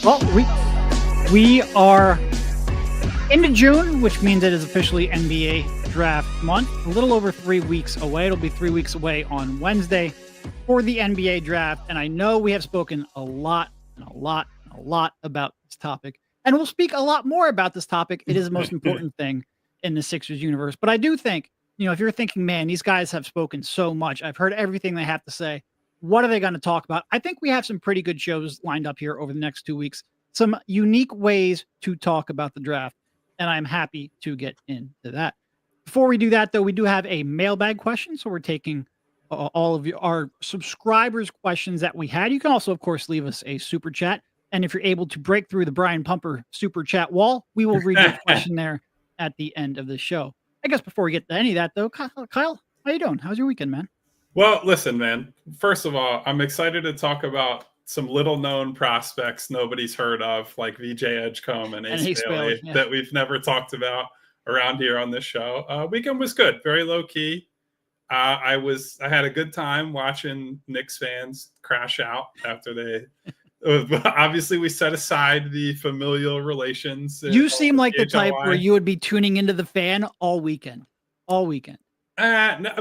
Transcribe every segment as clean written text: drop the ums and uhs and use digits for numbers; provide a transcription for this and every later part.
Well, we are into June, which means it is officially NBA draft month. A little over 3 weeks away. It'll be 3 weeks away on Wednesday for the NBA draft. And I know we have spoken a lot about this topic. And we'll speak a lot more about this topic. It is the most important thing in the Sixers universe. But I do think, if you're thinking, man, these guys have spoken so much. I've heard everything they have to say. What are they going to talk about? I think we have some pretty good shows lined up here over the next 2 weeks. Some unique ways to talk about the draft. And I'm happy to get into that. Before we do that, though, we do have a mailbag question. So we're taking all of our subscribers' questions that we had. You can also, of course, leave us a super chat. And if you're able to break through the Brian Pumper super chat wall, we will read your question there at the end of the show. I guess before we get to any of that, though, Kyle, how you doing? How's your weekend, man? Well, listen, man. First of all, I'm excited to talk about some little-known prospects nobody's heard of, like VJ Edgecombe and Ace Bailey, that we've never talked about around here on this show. Weekend was good, very low-key. I had a good time watching Knicks fans crash out after they. Obviously, we set aside the familial relations. You seem like the type where you would be tuning into the fan all weekend.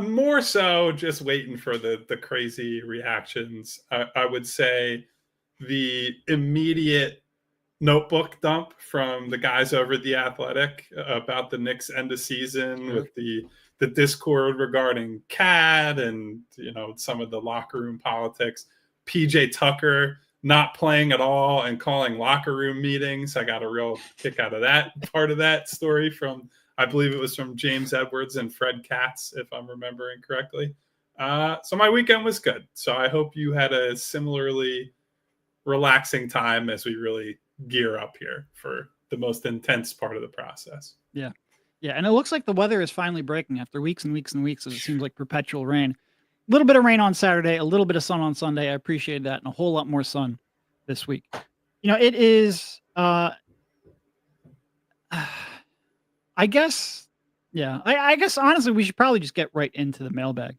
More so just waiting for the crazy reactions. I would say the immediate notebook dump from the guys over at The Athletic about the Knicks end of season with the discord regarding CAD and, some of the locker room politics. PJ Tucker not playing at all and calling locker room meetings. I got a real kick out of that part of that story from, I believe it was from James Edwards and Fred Katz, if I'm remembering correctly. So my weekend was good. So I hope you had a similarly relaxing time as we really gear up here for the most intense part of the process. Yeah. Yeah. And it looks like the weather is finally breaking after weeks and weeks and weeks. It seems like perpetual rain. A little bit of rain on Saturday, a little bit of sun on Sunday. I appreciate that. And a whole lot more sun this week. It is, I guess honestly, we should probably just get right into the mailbag.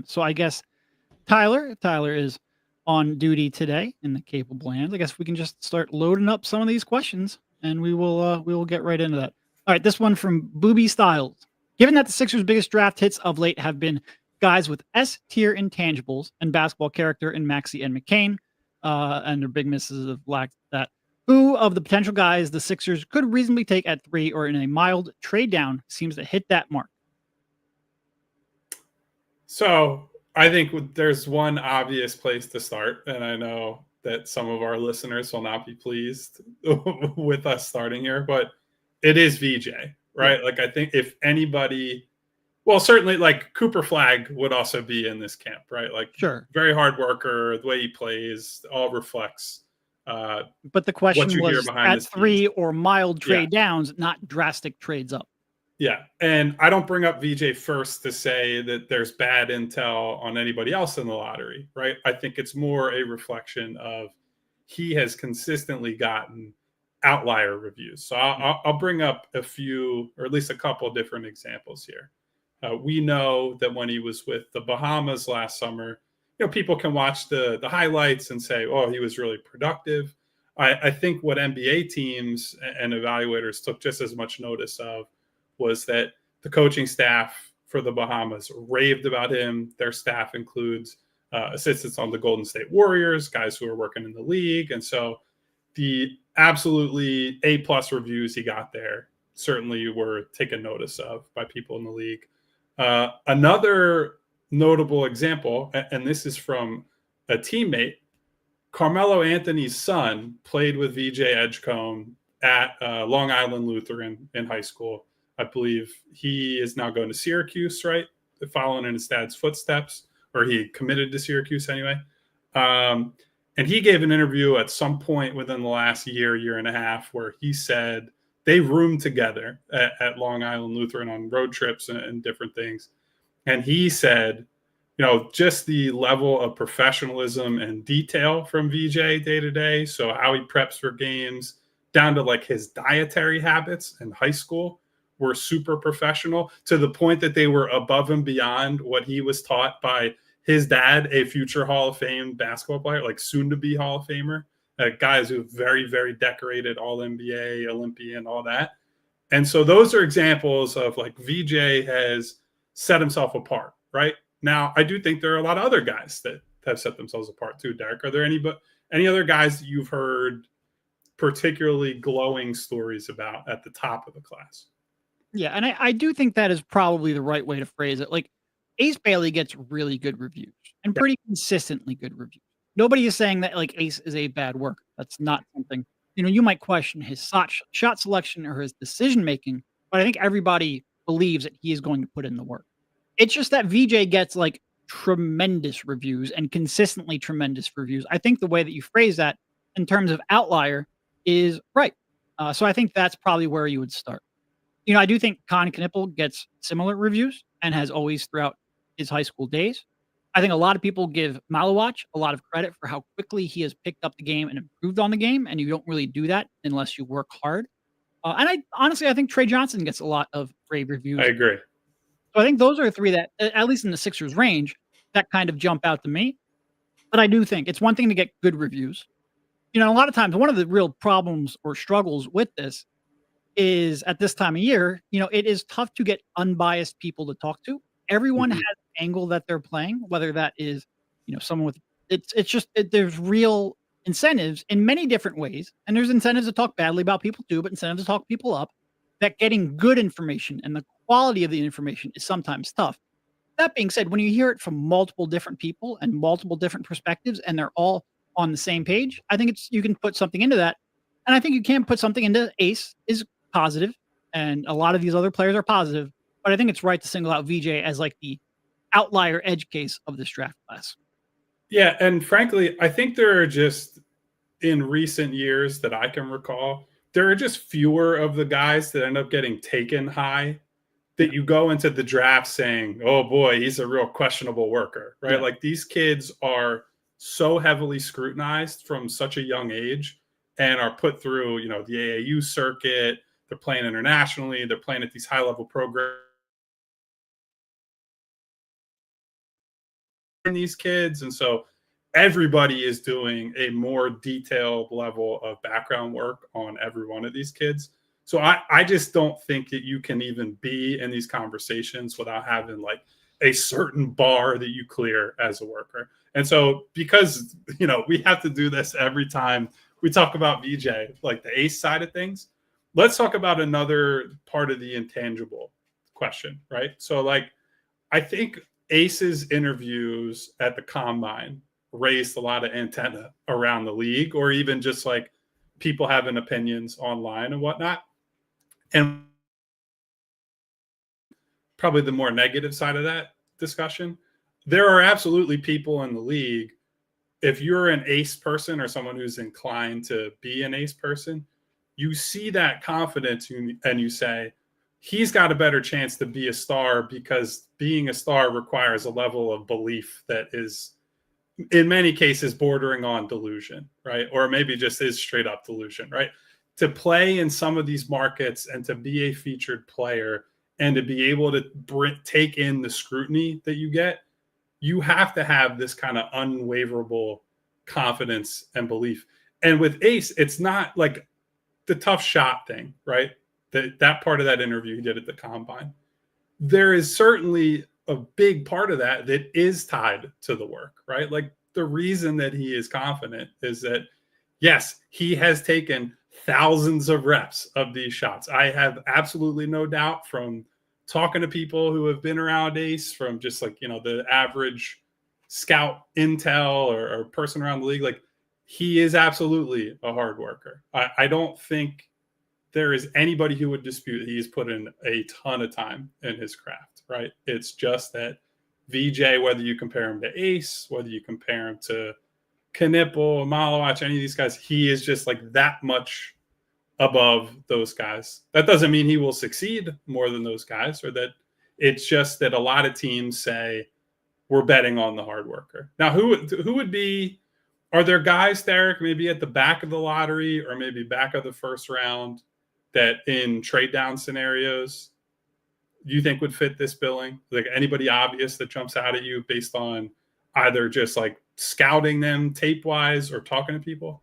So I guess Tyler is on duty today in the capable hands. I guess we can just start loading up some of these questions and we will get right into that. All right. This one from Booby Styles. Given that the Sixers' biggest draft hits of late have been guys with S-tier intangibles and basketball character in Maxey and McCain, and their big misses of lack that, who of the potential guys the Sixers could reasonably take at 3 or in a mild trade down seems to hit that mark? So I think there's one obvious place to start, and I know that some of our listeners will not be pleased with us starting here, but it is VJ, right? Yeah. Like, I think if anybody, well, certainly like Cooper Flagg would also be in this camp, right? Like, sure, very hard worker, the way he plays all reflects. But the question was at 3 or mild trade downs, not drastic trades up. Yeah. And I don't bring up VJ first to say that there's bad intel on anybody else in the lottery, right? I think it's more a reflection of he has consistently gotten outlier reviews. So I'll bring up a few, or at least a couple of different examples here. We know that when he was with the Bahamas last summer, people can watch the highlights and say, oh, he was really productive. I think what NBA teams and evaluators took just as much notice of was that the coaching staff for the Bahamas raved about him. Their staff includes assistants on the Golden State Warriors, guys who are working in the league. And so the absolutely A+ reviews he got there certainly were taken notice of by people in the league. Another notable example, and this is from a teammate, Carmelo Anthony's son played with VJ Edgecombe at Long Island Lutheran in high school. I believe he is now going to Syracuse, right? Following in his dad's footsteps, or he committed to Syracuse anyway. And he gave an interview at some point within the last year and a half, where he said they roomed together at Long Island Lutheran on road trips and different things. And he said, just the level of professionalism and detail from VJ day to day. So how he preps for games, down to like his dietary habits in high school, were super professional, to the point that they were above and beyond what he was taught by his dad, a future Hall of Fame basketball player, like soon to be Hall of Famer Guys who are very, very decorated, all NBA, Olympian, all that. And so those are examples of like VJ has set himself apart, right? Now, I do think there are a lot of other guys that have set themselves apart too, Derek. Are there any other guys that you've heard particularly glowing stories about at the top of the class? Yeah, and I do think that is probably the right way to phrase it. Like, Ace Bailey gets really good reviews and Yeah. pretty consistently good reviews. Nobody is saying that like Ace is a bad worker. That's not something, you might question his shot selection or his decision making, but I think everybody believes that he is going to put in the work. It's just that VJ gets like tremendous reviews and consistently tremendous reviews. I think the way that you phrase that in terms of outlier is right. So I think that's probably where you would start. I do think Khan Knippel gets similar reviews and has always throughout his high school days. I think a lot of people give Maluach a lot of credit for how quickly he has picked up the game and improved on the game, and you don't really do that unless you work hard. And I think Trey Johnson gets a lot of rave reviews. I agree. So I think those are three that, at least in the Sixers range, that kind of jump out to me. But I do think it's one thing to get good reviews. A lot of times, one of the real problems or struggles with this is at this time of year, it is tough to get unbiased people to talk to. Everyone has an angle that they're playing, whether that is, someone with there's real incentives in many different ways. And there's incentives to talk badly about people too, but incentives to talk people up. That getting good information and the quality of the information is sometimes tough. That being said, when you hear it from multiple different people and multiple different perspectives, and they're all on the same page, I think you can put something into that. And I think you can put something into Ace is positive, and a lot of these other players are positive, but I think it's right to single out VJ as like the outlier edge case of this draft class. Yeah, and frankly, I think there are just, in recent years that I can recall, there are just fewer of the guys that end up getting taken high that you go into the draft saying, oh boy, he's a real questionable worker, right? Yeah. Like these kids are so heavily scrutinized from such a young age and are put through, the AAU circuit. They're playing internationally. They're playing at these high-level programs. These kids, and so everybody is doing a more detailed level of background work on every one of these kids. So I just don't think that you can even be in these conversations without having like a certain bar that you clear as a worker. And so because, we have to do this every time we talk about VJ, like the Ace side of things, let's talk about another part of the intangible question, right? So like, I think Ace's interviews at the Combine raised a lot of antenna around the league, or even just like people having opinions online and whatnot. And probably the more negative side of that discussion, there are absolutely people in the league. If you're an Ace person or someone who's inclined to be an Ace person, you see that confidence and you say, he's got a better chance to be a star because being a star requires a level of belief that is, in many cases, bordering on delusion, right? Or maybe just is straight up delusion, right? To play in some of these markets and to be a featured player and to be able to take in the scrutiny that you get, you have to have this kind of unwaverable confidence and belief. And with Ace, it's not like the tough shot thing, right? That part of that interview he did at the Combine. There is certainly a big part of that is tied to the work, right? Like the reason that he is confident is that, yes, he has taken thousands of reps of these shots. I have absolutely no doubt from talking to people who have been around Ace, from just like, the average scout intel or person around the league, like he is absolutely a hard worker. I don't think there is anybody who would dispute that he's put in a ton of time in his craft, right? It's just that VJ, whether you compare him to Ace, whether you compare him to Knippel, Maluach, any of these guys, he is just like that much above those guys. That doesn't mean he will succeed more than those guys, or that it's just that a lot of teams say we're betting on the hard worker. Now, who would be, are there guys, Derek, maybe at the back of the lottery or maybe back of the first round that in trade down scenarios you think would fit this billing? Like anybody obvious that jumps out at you based on either just like scouting them tape wise or talking to people?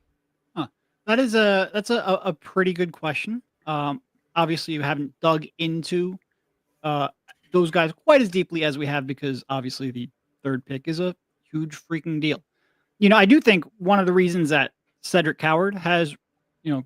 That's a pretty good question. Obviously, you haven't dug into uh, those guys quite as deeply as we have because obviously the third pick is a huge freaking deal. I do think one of the reasons that Cedric Coward has, you know,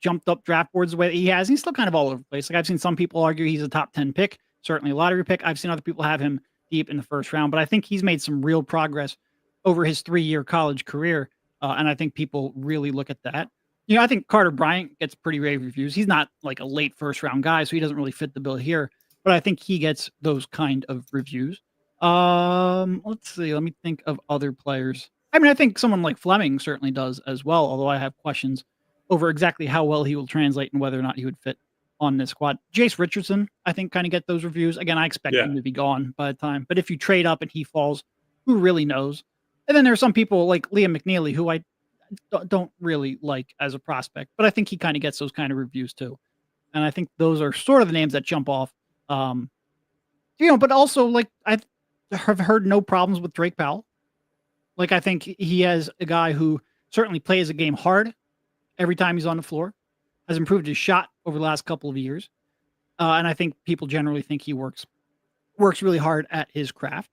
jumped up draft boards the way that he has, he's still kind of all over the place. Like I've seen some people argue he's a top 10 pick, certainly a lottery pick. I've seen other people have him deep in the first round, but I think he's made some real progress over his 3-year college career. And I think people really look at that. I think Carter Bryant gets pretty rave reviews. He's not like a late first round guy, so he doesn't really fit the bill here, but I think he gets those kind of reviews. Let's see. Let me think of other players. I mean, I think someone like Fleming certainly does as well, although I have questions over exactly how well he will translate and whether or not he would fit on this squad. Jace Richardson, I think, kind of get those reviews. Again, I expect him to be gone by the time, but if you trade up and he falls, who really knows? And then there are some people like Liam McNeely, who I don't really like as a prospect, but I think he kind of gets those kind of reviews too. And I think those are sort of the names that jump off. But also like I have heard no problems with Drake Powell. Like I think he has a guy who certainly plays a game hard every time he's on the floor, has improved his shot over the last couple of years. And I think people generally think he works really hard at his craft.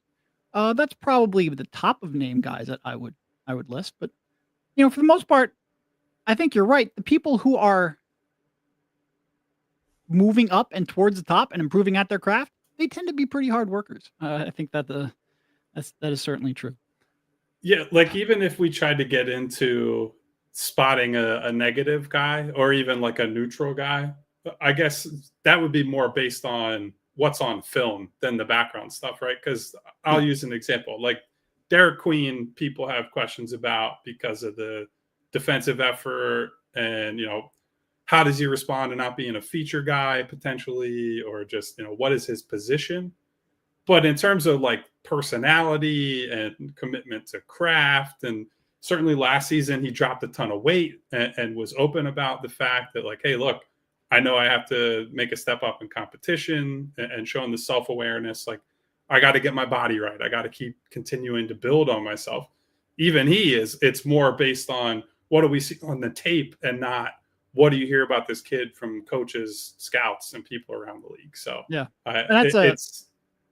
That's probably the top of name guys that I would list. But, for the most part, I think you're right. The people who are moving up and towards the top and improving at their craft, they tend to be pretty hard workers. I think that that is certainly true. Yeah, like even if we tried to get into spotting a negative guy or even like a neutral guy, I guess that would be more based on what's on film than the background stuff, right? Because I'll use an example. Like Derek Queen, people have questions about because of the defensive effort and, how does he respond to not being a feature guy potentially, or just, what is his position? But in terms of like personality and commitment to craft, and certainly last season he dropped a ton of weight and was open about the fact that like, hey, look, I know I have to make a step up in competition, and showing the self-awareness. Like I got to get my body right. I got to keep continuing to build on myself. Even it's more based on what do we see on the tape and not what do you hear about this kid from coaches, scouts, and people around the league. So yeah, and that's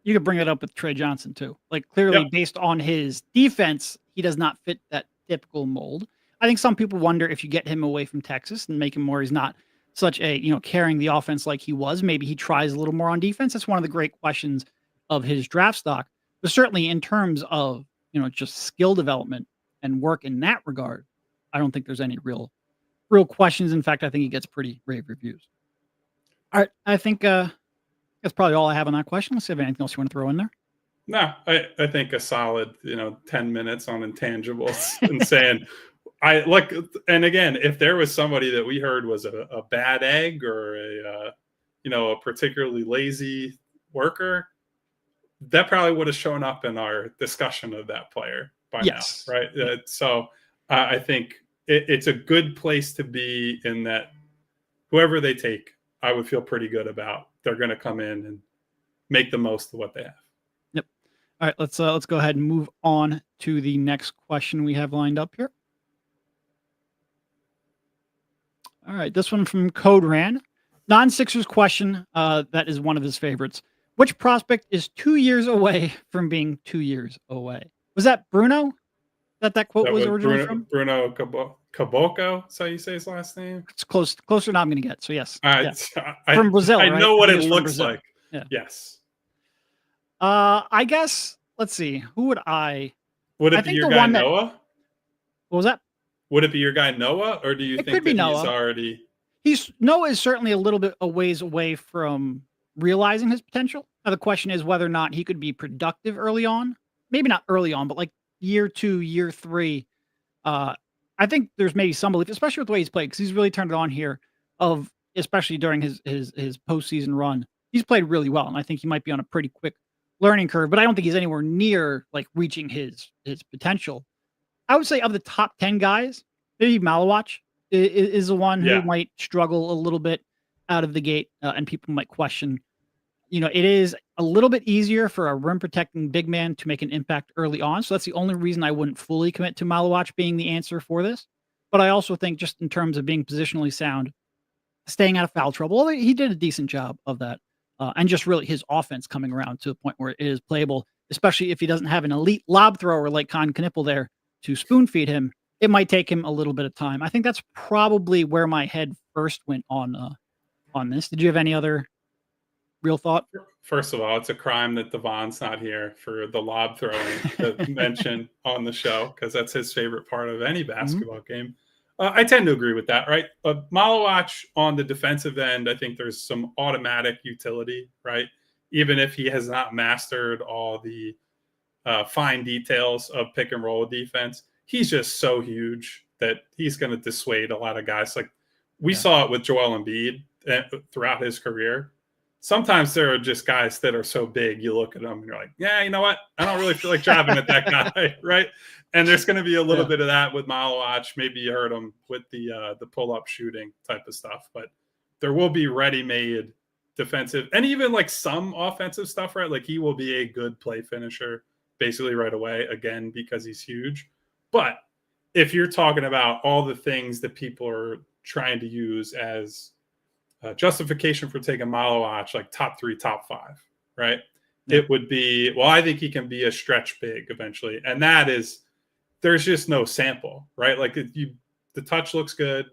you could bring it up with Trey Johnson too. Like clearly based on his defense, he does not fit that typical mold. I think some people wonder if you get him away from Texas and make him more, he's not such a, carrying the offense like he was. Maybe he tries a little more on defense. That's one of the great questions of his draft stock. But certainly in terms of, just skill development and work in that regard, I don't think there's any real questions. In fact, I think he gets pretty rave reviews. All right. I think that's probably all I have on that question. Let's see if anything else you want to throw in there. No, I think a solid, 10 minutes on intangibles and saying, I like, and again, if there was somebody that we heard was a bad egg or a particularly lazy worker, that probably would have shown up in our discussion of that player by now, right? So I think it's a good place to be in that whoever they take, I would feel pretty good about. They're going to come in and make the most of what they have. Yep. All right, let's go ahead and move on to the next question we have lined up here. All right, this one from Code Ran. Non-Sixers question, that is one of his favorites. Which prospect is 2 years away from being 2 years away? Was that Bruno? That quote was originally from? Bruno Caboclo, that's how you say his last name? It's closer than I'm going to get, so yes. From Brazil, I right? know what it looks like. Yeah. Yes. I guess, let's see. Who would I... Would it be your guy Noah? What was that? Would it be your guy Noah, or do you think that he's already... Noah is certainly a little bit a ways away from realizing his potential. Now, the question is whether or not he could be productive early on. Maybe not early on, but like year 2, year 3. I think there's maybe some belief, especially with the way he's played, because he's really turned it on here, especially during his postseason run. He's played really well, and I think he might be on a pretty quick learning curve, but I don't think he's anywhere near like reaching his potential. I would say of the top 10 guys, maybe Maluach is the one who might struggle a little bit out of the gate, and people might question. It is a little bit easier for a rim protecting big man to make an impact early on. So that's the only reason I wouldn't fully commit to Maluach being the answer for this. But I also think just in terms of being positionally sound, staying out of foul trouble, although he did a decent job of that. And just really his offense coming around to a point where it is playable, especially if he doesn't have an elite lob thrower like Khan Knippel there to spoon feed him. It might take him a little bit of time. I think that's probably where my head first went on this. Did you have any other real thought? First of all, it's a crime that Devon's not here for the lob throwing to mention on the show, because that's his favorite part of any basketball game. I tend to agree with that, right? Maluach on the defensive end, I think there's some automatic utility, right? Even if he has not mastered all the fine details of pick and roll defense, he's just so huge that he's going to dissuade a lot of guys. Like we saw it with Joel Embiid throughout his career. Sometimes there are just guys that are so big, you look at them and you're like, yeah, you know what? I don't really feel like driving at that guy, right? And there's going to be a little bit of that with Maluach. Maybe you heard him with the pull-up shooting type of stuff, but there will be ready-made defensive and even like some offensive stuff, right? Like he will be a good play finisher basically right away, again, because he's huge. But if you're talking about all the things that people are trying to use as justification for taking Maluach, like top 3, top 5, right? Yeah. It would be, well, I think he can be a stretch big eventually. And that is, there's just no sample, right? Like the touch looks good.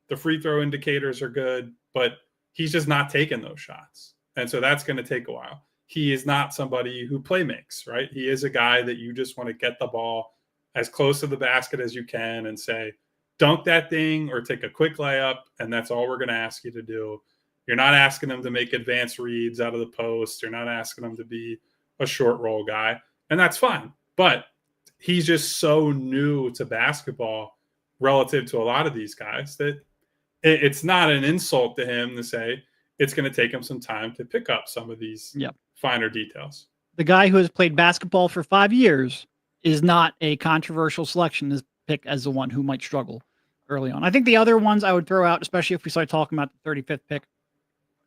The free throw indicators are good, but he's just not taking those shots. And so that's going to take a while. He is not somebody who play makes, right? He is a guy that you just want to get the ball as close to the basket as you can and say, dunk that thing or take a quick layup, and that's all we're going to ask you to do. You're not asking them to make advanced reads out of the post. You're not asking them to be a short roll guy, and that's fine. But he's just so new to basketball relative to a lot of these guys that it's not an insult to him to say it's going to take him some time to pick up some of these finer details. The guy who has played basketball for 5 years is not a controversial selection to pick as the one who might struggle early on. I think the other ones I would throw out, especially if we start talking about the 35th pick,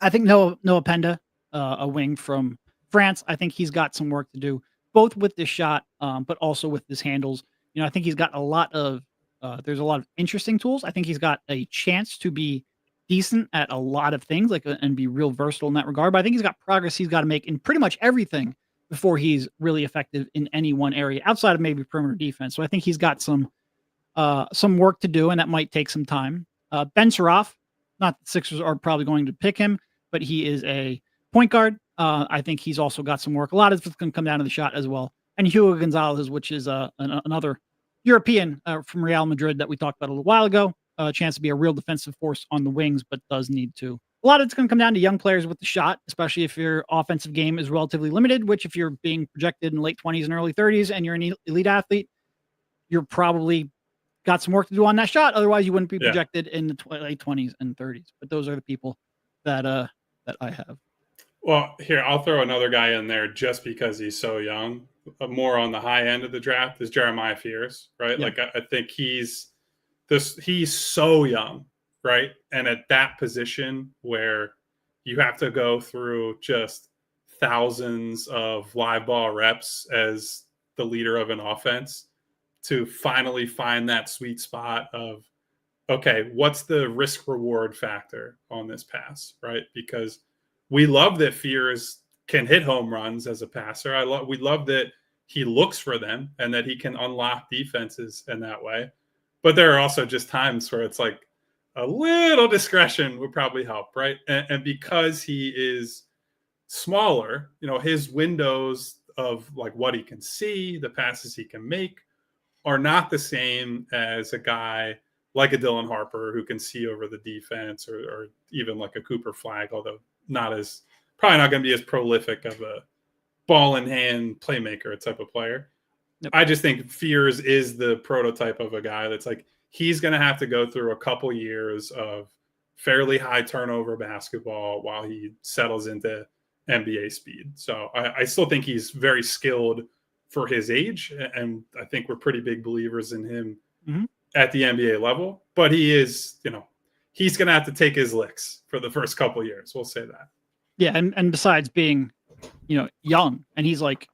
I think Noah Penda, a wing from France, I think he's got some work to do, both with this shot, but also with his handles. You know, I think he's got a lot of, there's a lot of interesting tools. I think he's got a chance to be decent at a lot of things, like and be real versatile in that regard. But I think he's got progress he's got to make in pretty much everything before he's really effective in any one area outside of maybe perimeter defense. So I think he's got some work to do, and that might take some time. Ben Suraf, not the Sixers are probably going to pick him, but he is a point guard. I think he's also got some work. A lot of it's going to come down to the shot as well. And Hugo Gonzalez, which is another European from Real Madrid that we talked about a little while ago. A chance to be a real defensive force on the wings, but does need to. A lot of it's going to come down to young players with the shot, especially if your offensive game is relatively limited, which if you're being projected in late 20s and early 30s and you're an elite athlete, you're probably got some work to do on that shot. Otherwise, you wouldn't be projected in the late 20s and 30s. But those are the people that I have. Well, here, I'll throw another guy in there just because he's so young. More on the high end of the draft is Jeremiah Fears, right? Yeah. Like, I think he's so young, right? And at that position where you have to go through just thousands of live ball reps as the leader of an offense to finally find that sweet spot of, okay, what's the risk reward factor on this pass, right? Because we love that Fears can hit home runs as a passer. We love that he looks for them and that he can unlock defenses in that way. But there are also just times where it's like a little discretion would probably help, right? And because he is smaller, you know, his windows of like what he can see, the passes he can make are not the same as a guy like a Dylan Harper who can see over the defense or even like a Cooper Flagg, although probably not going to be as prolific of a ball in hand playmaker type of player. Yep. I just think Fears is the prototype of a guy that's like, he's going to have to go through a couple years of fairly high turnover basketball while he settles into NBA speed. So I still think he's very skilled for his age. And I think we're pretty big believers in him at the NBA level, but he is, you know, he's going to have to take his licks for the first couple of years. We'll say that. Yeah. And besides being, you know, young, and he's like,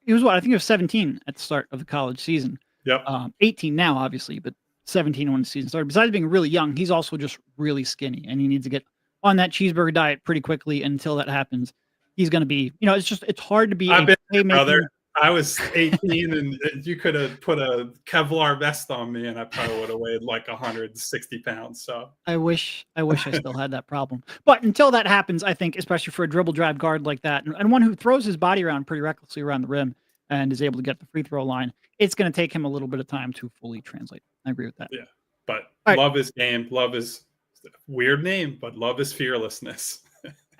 he was what? I think he was 17 at the start of the college season. Yep. 18 now, obviously, but 17 when the season started. Besides being really young, he's also just really skinny, and he needs to get on that cheeseburger diet pretty quickly. Until that happens, he's going to be, it's hard to be I've a been there, playmaking. brother. I was 18 and you could have put a Kevlar vest on me and I probably would have weighed like 160 pounds. So I wish I still had that problem. But until that happens, I think, especially for a dribble drive guard like that, and one who throws his body around pretty recklessly around the rim and is able to get the free throw line, it's going to take him a little bit of time to fully translate. I agree with that. yeah, but All right. love his game. Love his weird name, but love his fearlessness.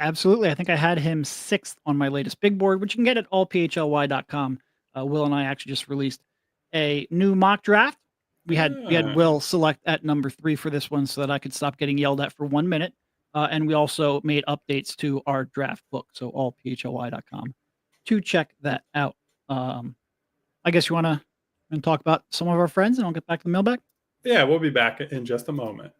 Absolutely. I think I had him 6th on my latest big board, which you can get at allphly.com. Will and I actually just released a new mock draft. We had Will select at number 3 for this one so that I could stop getting yelled at for 1 minute. And we also made updates to our draft book. So allphly.com to check that out. I guess you want to talk about some of our friends and I'll get back to the mailbag. Yeah, we'll be back in just a moment.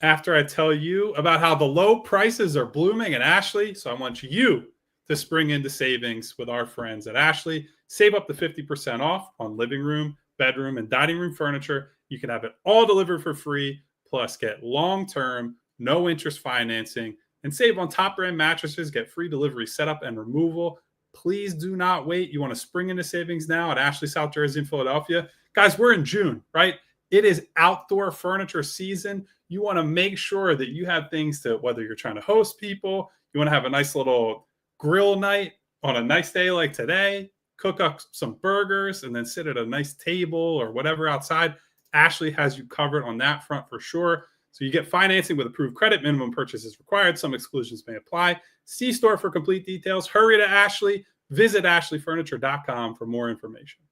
After I tell you about how the low prices are blooming at Ashley. So I want you to spring into savings with our friends at Ashley. Save up to 50% off on living room, bedroom, and dining room furniture. You can have it all delivered for free, plus get long-term, no-interest financing, and save on top-brand mattresses, get free delivery setup and removal. Please do not wait. You want to spring into savings now at Ashley, South Jersey, and Philadelphia. Guys, we're in June, right? It is outdoor furniture season. You want to make sure that you have things to, whether you're trying to host people, you want to have a nice little grill night on a nice day like today, cook up some burgers, and then sit at a nice table or whatever outside. Ashley has you covered on that front for sure. So you get financing with approved credit. Minimum purchase is required. Some exclusions may apply. See store for complete details. Hurry to Ashley. Visit ashleyfurniture.com for more information.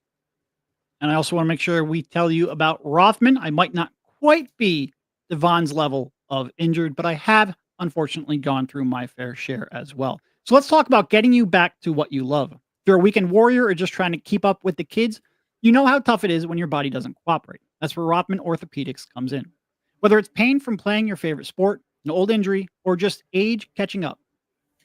And I also want to make sure we tell you about Rothman. I might not quite be Devon's level of injured, but I have unfortunately gone through my fair share as well. So let's talk about getting you back to what you love. If you're a weekend warrior or just trying to keep up with the kids, you know how tough it is when your body doesn't cooperate. That's where Rothman Orthopedics comes in. Whether it's pain from playing your favorite sport, an old injury, or just age catching up.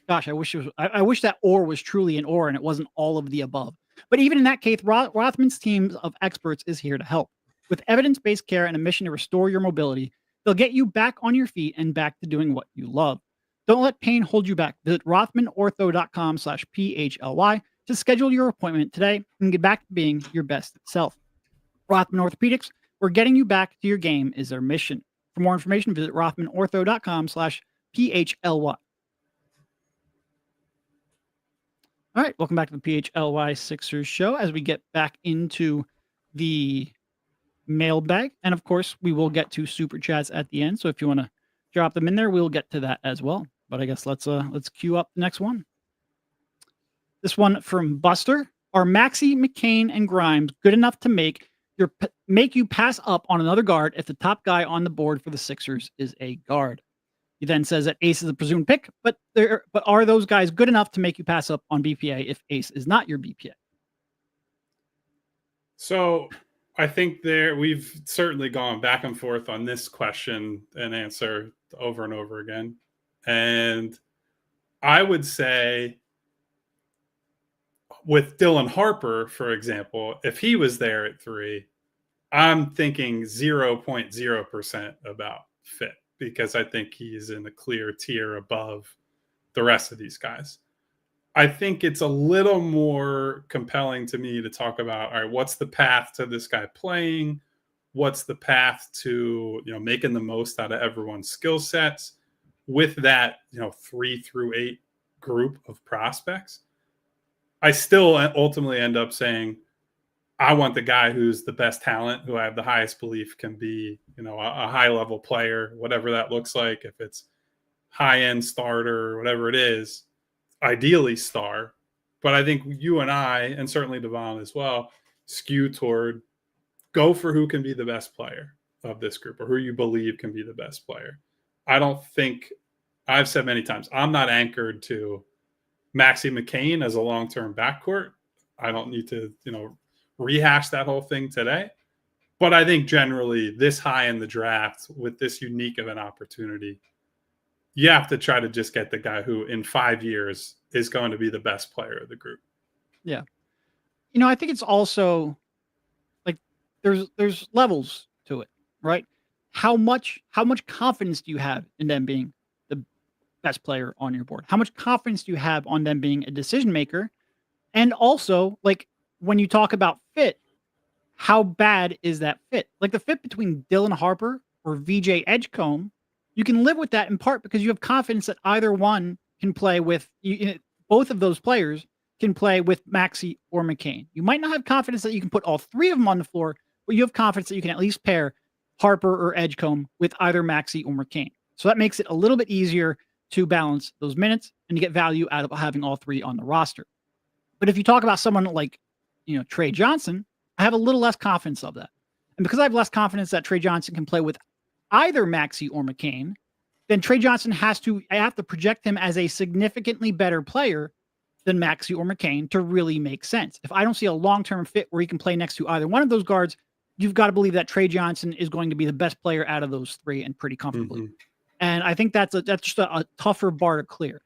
Gosh, I wish that or was truly an or and it wasn't all of the above. But even in that case, Rothman's team of experts is here to help. With evidence-based care and a mission to restore your mobility, they'll get you back on your feet and back to doing what you love. Don't let pain hold you back. Visit rothmanortho.com/PHLY to schedule your appointment today and get back to being your best self. Rothman Orthopedics, where getting you back to your game is their mission. For more information, visit rothmanortho.com/PHLY. All right, welcome back to the PHLY Sixers show as we get back into the mailbag. And of course, we will get to super chats at the end. So if you want to drop them in there, we'll get to that as well. But I guess let's queue up the next one. This one from Buster. Are Maxey, McCain, and Grimes good enough to make you pass up on another guard if the top guy on the board for the Sixers is a guard? He then says that Ace is a presumed pick, but are those guys good enough to make you pass up on BPA if Ace is not your BPA? So I think we've certainly gone back and forth on this question and answer over and over again. And I would say with Dylan Harper, for example, if he was there at 3, I'm thinking 0.0% about fit, because I think he's in a clear tier above the rest of these guys. I think it's a little more compelling to me to talk about, all right, what's the path to this guy playing? What's the path to, making the most out of everyone's skill sets with that, 3 through 8 group of prospects? I still ultimately end up saying, I want the guy who's the best talent, who I have the highest belief can be, a high level player, whatever that looks like. If it's high end starter, whatever it is, ideally star. But I think you and I, and certainly Devon as well, skew toward go for who can be the best player of this group or who you believe can be the best player. I don't think, I've said many times, I'm not anchored to Maxey McCain as a long-term backcourt. I don't need to, rehash that whole thing today. But I think generally this high in the draft with this unique of an opportunity, you have to try to just get the guy who in 5 years is going to be the best player of the group. Yeah. I think it's also like there's levels to it. right? How much confidence do you have in them being the best player on your board? How much confidence do you have on them being a decision maker? And also, like, when you talk about fit, how bad is that fit? Like, the fit between Dylan Harper or VJ Edgecombe, you can live with that in part because you have confidence that either one can play with both of those players can play with Maxey or McCain. You might not have confidence that you can put all three of them on the floor, but you have confidence that you can at least pair Harper or Edgecombe with either Maxey or McCain. So that makes it a little bit easier to balance those minutes and to get value out of having all three on the roster. But if you talk about someone like, Trey Johnson, I have a little less confidence of that. And because I have less confidence that Trey Johnson can play with either Maxey or McCain, then Trey Johnson I have to project him as a significantly better player than Maxey or McCain to really make sense. If I don't see a long-term fit where he can play next to either one of those guards, you've got to believe that Trey Johnson is going to be the best player out of those three and pretty comfortably. Mm-hmm. And I think that's just a tougher bar to clear.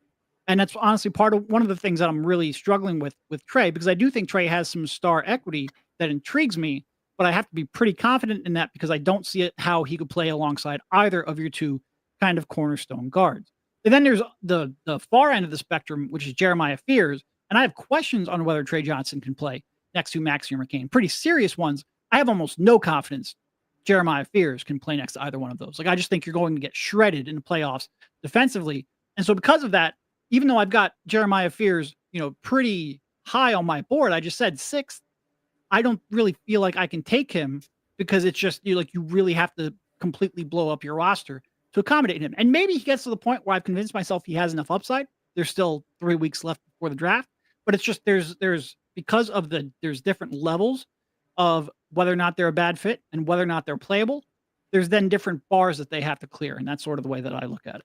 And that's honestly one of the things that I'm really struggling with Trey, because I do think Trey has some star equity that intrigues me, but I have to be pretty confident in that because I don't see how he could play alongside either of your two kind of cornerstone guards. And then there's the far end of the spectrum, which is Jeremiah Fears. And I have questions on whether Trey Johnson can play next to Maxey or McCain. Pretty serious ones. I have almost no confidence Jeremiah Fears can play next to either one of those. Like, I just think you're going to get shredded in the playoffs defensively. And so because of that, even though I've got Jeremiah Fears, pretty high on my board, I just said 6th, I don't really feel like I can take him because it's just you really have to completely blow up your roster to accommodate him. And maybe he gets to the point where I've convinced myself he has enough upside. There's still 3 weeks left before the draft, but it's just there's because of there's different levels of whether or not they're a bad fit and whether or not they're playable. There's then different bars that they have to clear, and that's sort of the way that I look at it.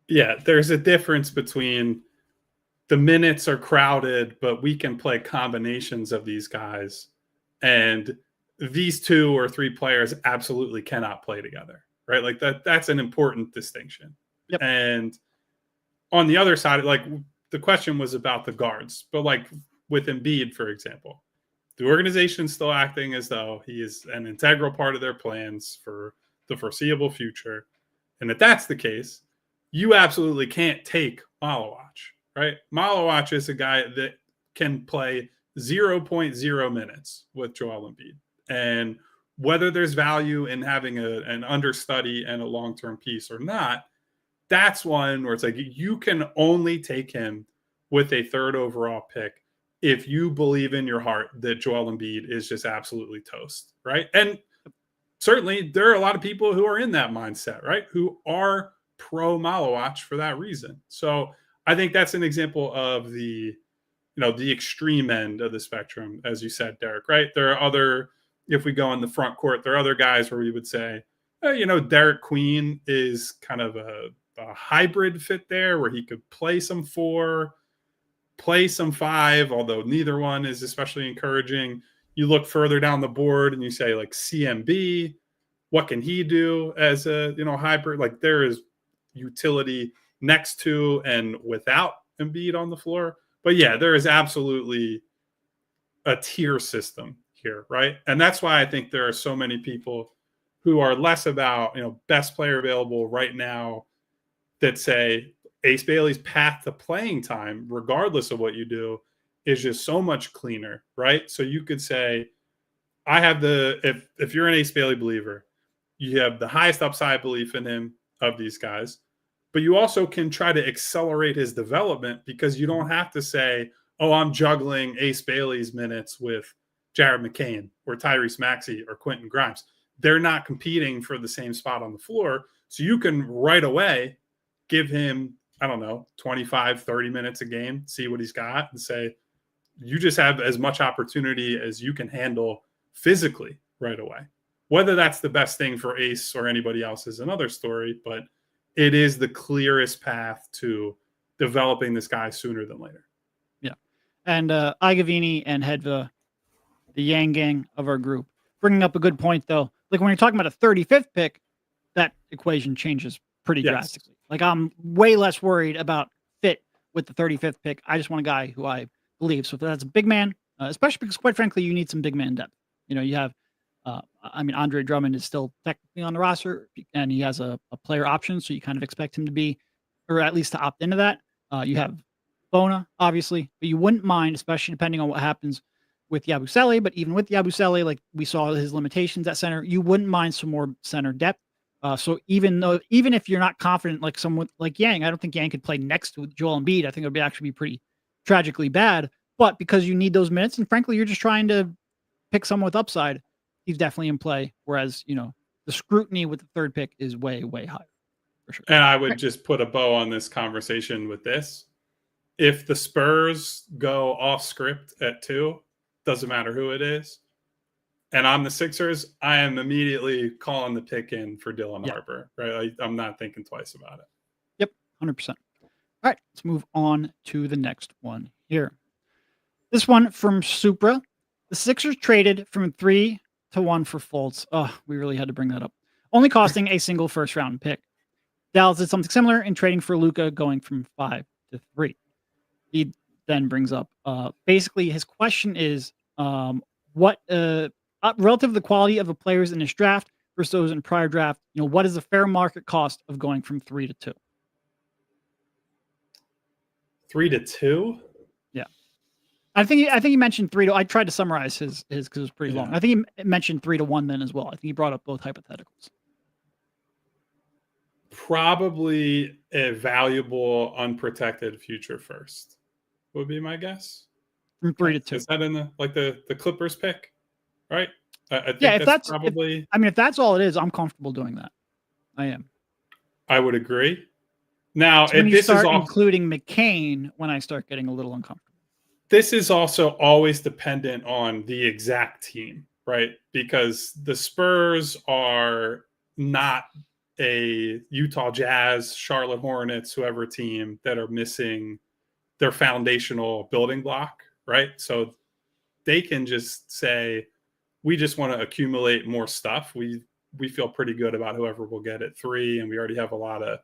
Yeah, there's a difference between the minutes are crowded, but we can play combinations of these guys, and these 2 or 3 players absolutely cannot play together, right? Like that's an important distinction. Yep. And on the other side, like the question was about the guards, but like with Embiid, for example, the organization is still acting as though he is an integral part of their plans for the foreseeable future. And if that's the case, you absolutely can't take Maluach, right? Maluach is a guy that can play 0.0 minutes with Joel Embiid. And whether there's value in having an understudy and a long-term piece or not, that's one where it's like you can only take him with a 3rd overall pick if you believe in your heart that Joel Embiid is just absolutely toast, right? And certainly there are a lot of people who are in that mindset, right? Who are pro Maluach for that reason. So I think that's an example of the extreme end of the spectrum, as you said, Derek, right? There are other, if we go in the front court, there are other guys where we would say, Derek Queen is kind of a hybrid fit there where he could play some 4, play some 5, although neither one is especially encouraging. You look further down the board and you say like CMB, what can he do as a, hybrid? Like there is utility next to and without Embiid on the floor. But yeah, there is absolutely a tier system here, right? And that's why I think there are so many people who are less about, best player available right now that say Ace Bailey's path to playing time, regardless of what you do, is just so much cleaner, right? So you could say, I have if you're an Ace Bailey believer, you have the highest upside belief in him of these guys, but you also can try to accelerate his development because you don't have to say, oh, I'm juggling Ace Bailey's minutes with Jared McCain or Tyrese Maxey or Quentin Grimes. They're not competing for the same spot on the floor. So you can right away give him, 25, 30 minutes a game, see what he's got, and say, you just have as much opportunity as you can handle physically right away. Whether that's the best thing for Ace or anybody else is another story, but it is the clearest path to developing this guy sooner than later. Yeah. And Igavini and Hedva, the Yang gang of our group, bringing up a good point, though. Like when you're talking about a 35th pick, that equation changes pretty drastically. Like I'm way less worried about fit with the 35th pick. I just want a guy who I believe. So if that's a big man, especially because quite frankly, you need some big man depth. You have I mean, Andre Drummond is still technically on the roster, and he has a player option, so you kind of expect him to be, or at least to opt into that. You have Bona, obviously, but you wouldn't mind, especially depending on what happens with Yabusele. But even with Yabusele, like we saw his limitations at center, you wouldn't mind some more center depth. So even if you're not confident, like someone like Yang, I don't think Yang could play next to Joel Embiid. I think it would actually be pretty tragically bad. But because you need those minutes, and frankly, you're just trying to pick someone with upside, he's definitely in play. Whereas, the scrutiny with the third pick is way, way higher for sure. And I would just put a bow on this conversation with this. If the Spurs go off script at 2, doesn't matter who it is, and I'm the Sixers, I am immediately calling the pick in for Dylan Harper, right? I'm not thinking twice about it. Yep, 100%. All right, let's move on to the next one here. This one from Supra. The Sixers traded from 3 to 1 for Fultz. Oh, we really had to bring that up. Only costing a single first-round pick. Dallas did something similar in trading for Luka, going from 5 to 3. He then brings up, basically his question is, what relative to the quality of the players in this draft versus those in prior draft, what is the fair market cost of going from 3 to 2? 3 to 2? Yeah. I think he mentioned 3 to. I tried to summarize his because it was pretty long. I think he mentioned 3 to 1 then as well. I think he brought up both hypotheticals. Probably a valuable unprotected future first would be my guess. From 3 to 2. Is that in the Clippers pick? Right? I think if that's probably. If that's all it is, I'm comfortable doing that. I am. I would agree. Now, when you start including McCain, when I start getting a little uncomfortable. This is also always dependent on the exact team, right? Because the Spurs are not a Utah Jazz, Charlotte Hornets, whoever team that are missing their foundational building block, right? So they can just say, we just want to accumulate more stuff. We feel pretty good about whoever will get at 3, and we already have a lot of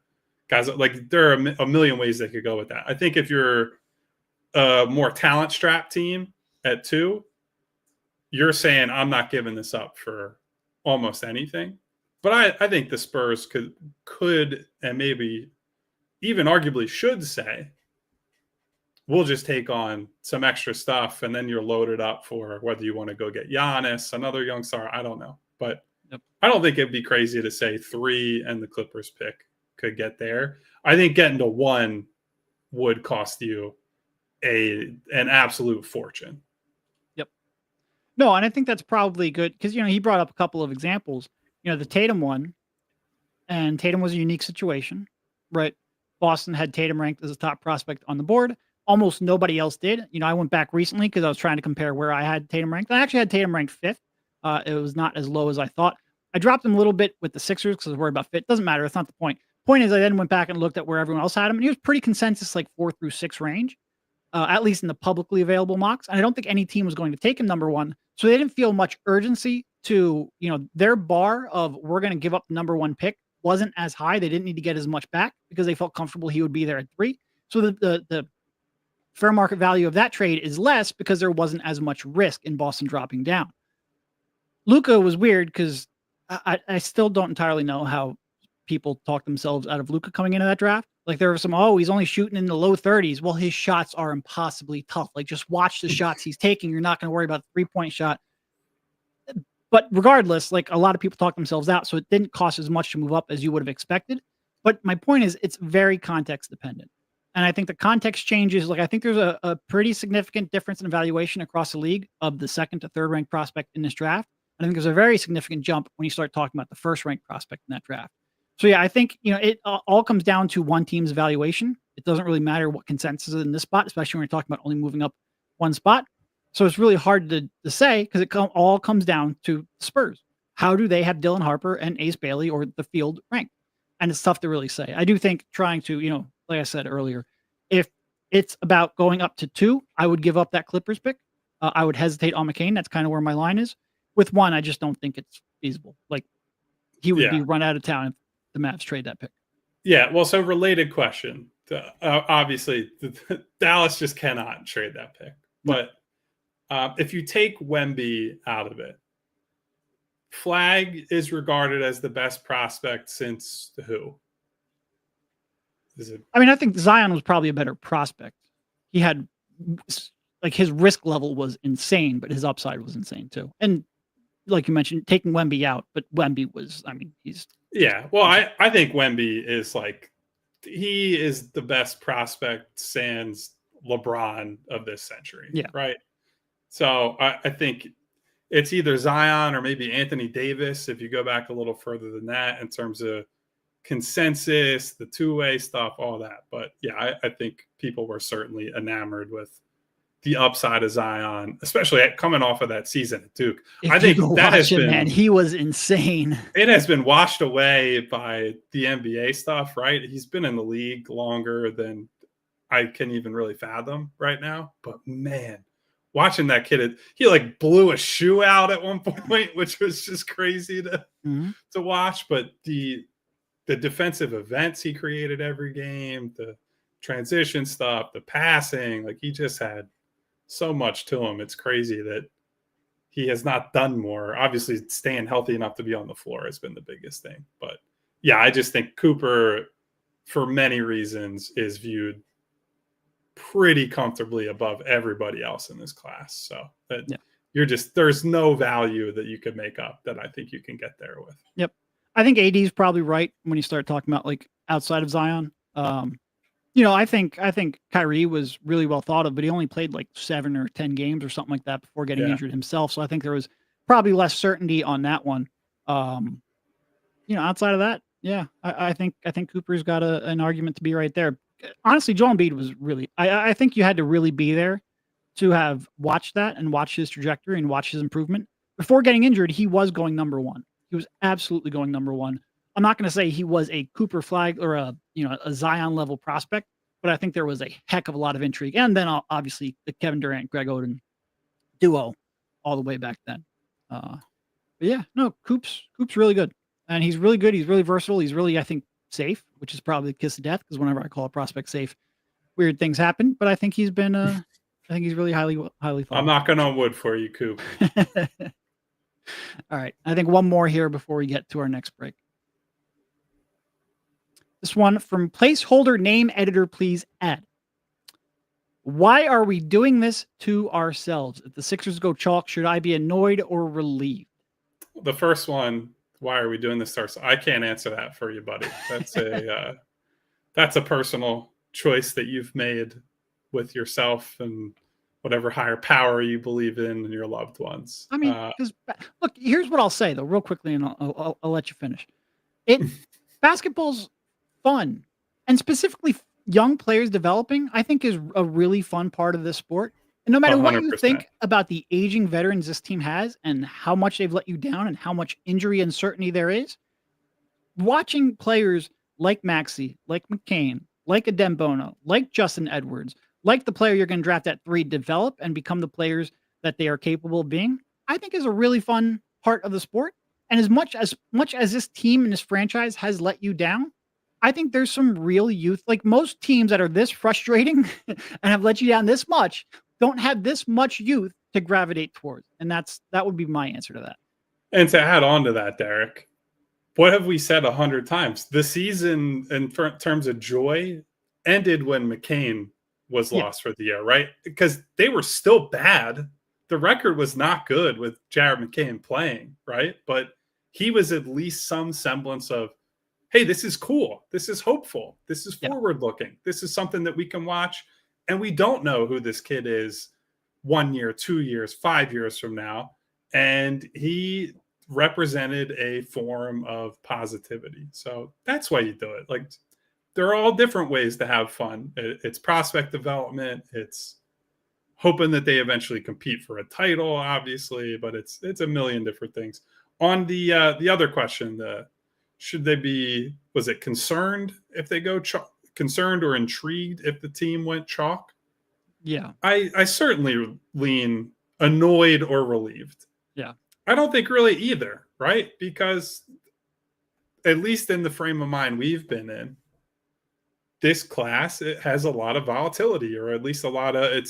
guys. Like, there are a million ways they could go with that. I think if you're a more talent-strapped team at 2, you're saying, I'm not giving this up for almost anything. But I think the Spurs could and maybe even arguably should say, we'll just take on some extra stuff, and then you're loaded up for whether you want to go get Giannis, another young star. I don't know. But I don't think it'd be crazy to say 3 and the Clippers pick could get there. I think getting to 1 would cost you an absolute fortune. Yep. No, and I think that's probably good because, he brought up a couple of examples. The Tatum one, and Tatum was a unique situation, right? Boston had Tatum ranked as a top prospect on the board. Almost nobody else did. I went back recently because I was trying to compare where I had Tatum ranked. I actually had Tatum ranked 5th. It was not as low as I thought. I dropped him a little bit with the Sixers because I was worried about fit. Doesn't matter. That's not the point. Point is, I then went back and looked at where everyone else had him, and he was pretty consensus, like 4 through 6 range, at least in the publicly available mocks. And I don't think any team was going to take him number 1. So they didn't feel much urgency to, their bar of we're going to give up the number 1 pick wasn't as high. They didn't need to get as much back because they felt comfortable he would be there at 3. So the fair market value of that trade is less because there wasn't as much risk in Boston dropping down. Luka was weird because I still don't entirely know how people talk themselves out of Luka coming into that draft. Like, there was some, he's only shooting in the low 30s. Well, his shots are impossibly tough. Like, just watch the shots he's taking. You're not going to worry about the 3-point shot. But regardless, like, a lot of people talk themselves out, so it didn't cost as much to move up as you would have expected. But my point is, it's very context dependent. And I think the context changes. Like, I think there's a pretty significant difference in evaluation across the league of the 2nd to 3rd ranked prospect in this draft. And I think there's a very significant jump when you start talking about the 1st ranked prospect in that draft. So yeah, I think, it all comes down to one team's evaluation. It doesn't really matter what consensus is in this spot, especially when you're talking about only moving up 1 spot. So it's really hard to say because it all comes down to Spurs. How do they have Dylan Harper and Ace Bailey or the field ranked? And it's tough to really say. I do think trying to, like I said earlier, if it's about going up to 2, I would give up that Clippers pick. I would hesitate on McCain. That's kind of where my line is. With 1, I just don't think it's feasible. Like, he would be run out of town if the Mavs trade that pick. Yeah. Well, so related question. Obviously, Dallas just cannot trade that pick. But if you take Wemby out of it, Flag is regarded as the best prospect since who? Is it? I mean, I think Zion was probably a better prospect. He had like his risk level was insane, but his upside was insane too. And like you mentioned, taking Wemby out, but Wemby was, I mean, Well, I think Wemby is like, he is the best prospect sans LeBron of this century. Yeah. Right. So I think it's either Zion or maybe Anthony Davis, if you go back a little further than that in terms of consensus, the two-way stuff, all that. But yeah, I think people were certainly enamored with the upside of Zion, especially coming off of that season at Duke. I think that has been, man, he was insane. It has been washed away by the NBA stuff, right? He's been in the league longer than I can even really fathom right now. But man, watching that kid, he like blew a shoe out at one point, which was just crazy to watch. But the defensive events he created every game, the transition stuff, the passing, like he just had so much to him. It's crazy that he has not done more. Obviously, staying healthy enough to be on the floor has been the biggest thing. But yeah, I just think Cooper, for many reasons, is viewed pretty comfortably above everybody else in this class. So there's no value that you could make up that I think you can get there with. Yep. I think AD is probably right when you start talking about like outside of Zion. I think Kyrie was really well thought of, but he only played like 7 or 10 games or something like that before getting injured himself. So I think there was probably less certainty on that one. Outside of that, I think Cooper's got an argument to be right there. Honestly, Joel Embiid was really, I think you had to really be there to have watched that and watch his trajectory and watch his improvement. Before getting injured, he was going number one. He was absolutely going number one. I'm not going to say he was a Cooper Flag or a Zion level prospect, but I think there was a heck of a lot of intrigue. And then obviously the Kevin Durant, Greg Oden duo all the way back then. Coop's really good. And he's really good. He's really versatile. He's really, I think, safe, which is probably the kiss of death, because whenever I call a prospect safe, weird things happen. But I think he's been, I think he's really highly thought. I'm knocking on wood for you, Coop. All right. I think one more here before we get to our next break. This one from placeholder name editor, please add. Why are we doing this to ourselves? If the Sixers go chalk, should I be annoyed or relieved? The first one, why are we doing this to ourselves? I can't answer that for you, buddy. That's a personal choice that you've made with yourself and whatever higher power you believe in and your loved ones. I mean, because look, here's what I'll say though, real quickly, and I'll let you finish. Basketball's fun, and specifically young players developing, I think, is a really fun part of this sport. And no matter 100%. What you think about the aging veterans this team has and how much they've let you down and how much injury uncertainty there is, watching players like Maxey, like McCain, like Adembono, like Justin Edwards, like the player you're going to draft at 3 develop and become the players that they are capable of being, I think is a really fun part of the sport. And as much as this team and this franchise has let you down, I think there's some real youth. Like most teams that are this frustrating and have let you down this much don't have this much youth to gravitate towards. And that would be my answer to that. And to add on to that, Derek, what have we said 100 times? The season in terms of joy ended when McCain was lost for the year, right? Because they were still bad. The record was not good with Jared McCain playing, right? But he was at least some semblance of, hey, this is cool. This is hopeful. This is forward looking. This is something that we can watch. And we don't know who this kid is 1 year, 2 years, 5 years from now. And he represented a form of positivity. So that's why you do it. Like, there are all different ways to have fun. It's prospect development. It's hoping that they eventually compete for a title, obviously, but it's a million different things. On the other question, should they be, was it concerned if they go concerned or intrigued if the team went chalk? Yeah. I certainly lean annoyed or relieved. Yeah. I don't think really either, right? Because at least in the frame of mind we've been in, this class, it has a lot of volatility, or at least a lot of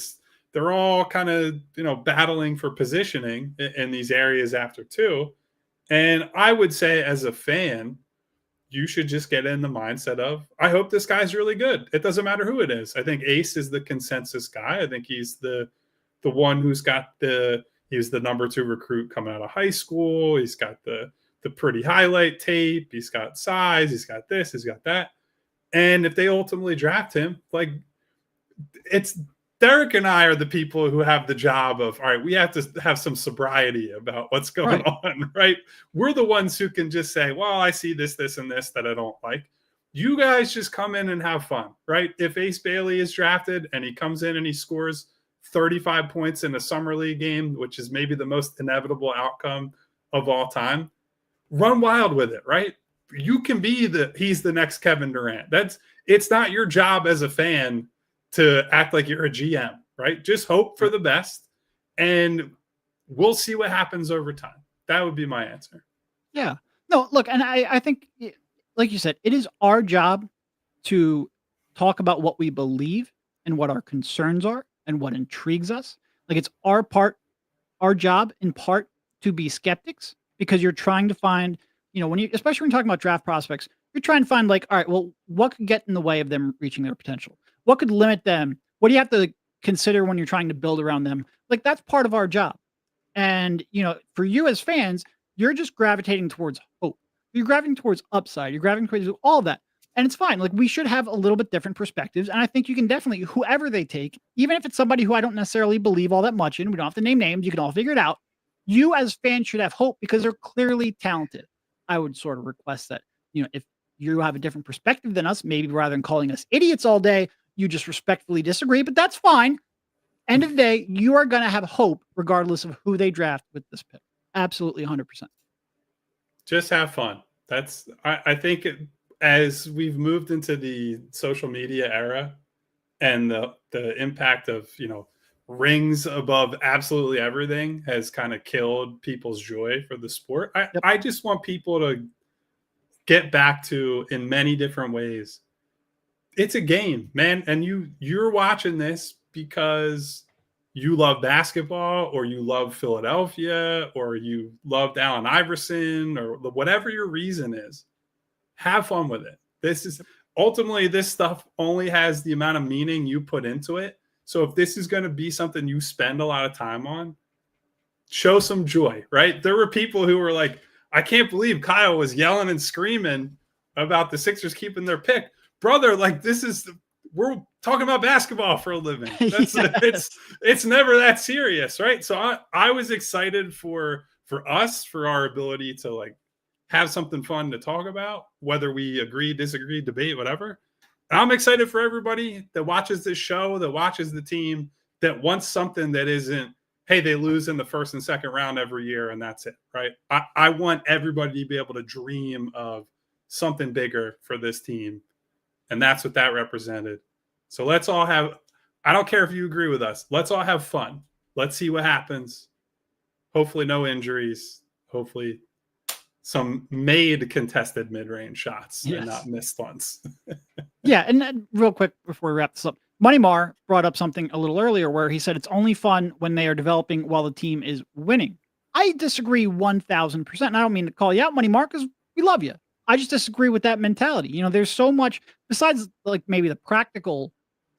they're all kind of, battling for positioning in these areas after 2. And I would say, as a fan, you should just get in the mindset of, I hope this guy's really good. It doesn't matter who it is. I think Ace is the consensus guy. I think he's the one who's got he's the number 2 recruit coming out of high school. He's got the pretty highlight tape. He's got size. He's got this. He's got that. And if they ultimately draft him, like, it's Derek and I are the people who have the job of, all right, we have to have some sobriety about what's going on, right? We're the ones who can just say, well, I see this, this, and this that I don't like. You guys just come in and have fun, right? If Ace Bailey is drafted and he comes in and he scores 35 points in a summer league game, which is maybe the most inevitable outcome of all time, run wild with it, right? You can be he's the next Kevin Durant. It's not your job as a fan to act like you're a GM, right? Just hope for the best, and we'll see what happens over time. That would be my answer. Yeah. No, look, and I think, like you said, it is our job to talk about what we believe and what our concerns are and what intrigues us. Like, it's our job in part to be skeptics, because you're trying to find, especially when you're talking about draft prospects, you're trying to find, like, all right, well, what could get in the way of them reaching their potential? What could limit them? What do you have to consider when you're trying to build around them? Like, that's part of our job. And, for you as fans, you're just gravitating towards hope. You're gravitating towards upside. You're gravitating towards all of that. And it's fine. Like, we should have a little bit different perspectives. And I think you can definitely, whoever they take, even if it's somebody who I don't necessarily believe all that much in, we don't have to name names. You can all figure it out. You as fans should have hope because they're clearly talented. I would sort of request that, if you have a different perspective than us, maybe rather than calling us idiots all day, you just respectfully disagree, but that's fine. End of the day, you are going to have hope regardless of who they draft with this pick. Absolutely 100%. Just have fun. I think as we've moved into the social media era and the impact of, rings above absolutely everything has kind of killed people's joy for the sport. I just want people to get back to, in many different ways, it's a game, man. And you're watching this because you love basketball, or you love Philadelphia, or you loved Allen Iverson, or whatever your reason is. Have fun with it. This stuff only has the amount of meaning you put into it. So if this is going to be something you spend a lot of time on, show some joy, right? There were people who were like, I can't believe Kyle was yelling and screaming about the Sixers keeping their pick. Brother, like, we're talking about basketball for a living. It's never that serious, right? So I was excited for us, for our ability to, like, have something fun to talk about, whether we agree, disagree, debate, whatever. And I'm excited for everybody that watches this show, that watches the team, that wants something that isn't, hey, they lose in the first and second round every year and that's it, right? I want everybody to be able to dream of something bigger for this team. And that's what that represented. So let's all I don't care if you agree with us. Let's all have fun. Let's see what happens. Hopefully no injuries. Hopefully some made contested mid-range shots and not missed ones. Yeah, and then real quick before we wrap this up, Money Mar brought up something a little earlier where he said it's only fun when they are developing while the team is winning. I disagree 1,000%. And I don't mean to call you out, Money Mar, because we love you. I just disagree with that mentality. There's so much besides, like, maybe the practical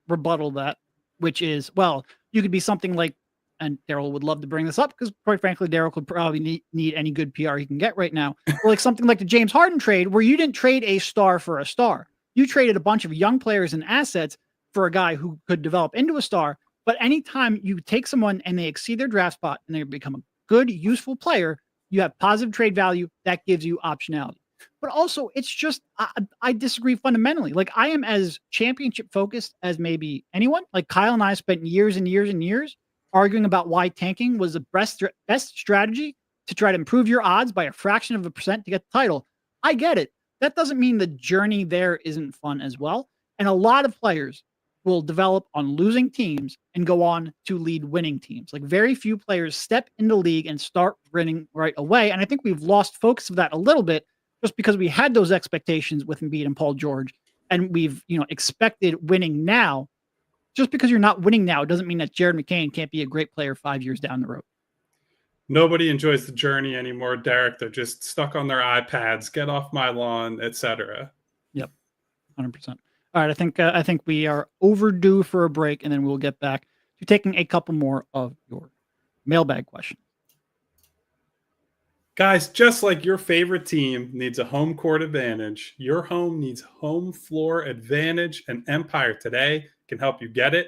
rebuttal that, which is, well, you could be something like, and Daryl would love to bring this up because, quite frankly, Daryl could probably need any good PR he can get right now. Or like something like the James Harden trade, where you didn't trade a star for a star. You traded a bunch of young players and assets for a guy who could develop into a star. But anytime you take someone and they exceed their draft spot and they become a good, useful player, you have positive trade value that gives you optionality. But also, it's just, I disagree fundamentally. Like, I am as championship focused as maybe anyone. Like, Kyle and I spent years and years and years arguing about why tanking was the best strategy to try to improve your odds by a fraction of a percent to get the title. I get it. That doesn't mean the journey there isn't fun as well. And a lot of players will develop on losing teams and go on to lead winning teams. Like, very few players step into the league and start winning right away. And I think we've lost focus of that a little bit just because we had those expectations with Embiid and Paul George, and we've, expected winning now. Just because you're not winning now doesn't mean that Jared McCain can't be a great player 5 years down the road. Nobody enjoys the journey anymore, Derek. They're just stuck on their iPads. Get off my lawn, etc. Yep, 100%. All right, I think we are overdue for a break, and then we'll get back to taking a couple more of your mailbag questions. Guys, just like your favorite team needs a home court advantage, your home needs home floor advantage, and Empire Today can help you get it.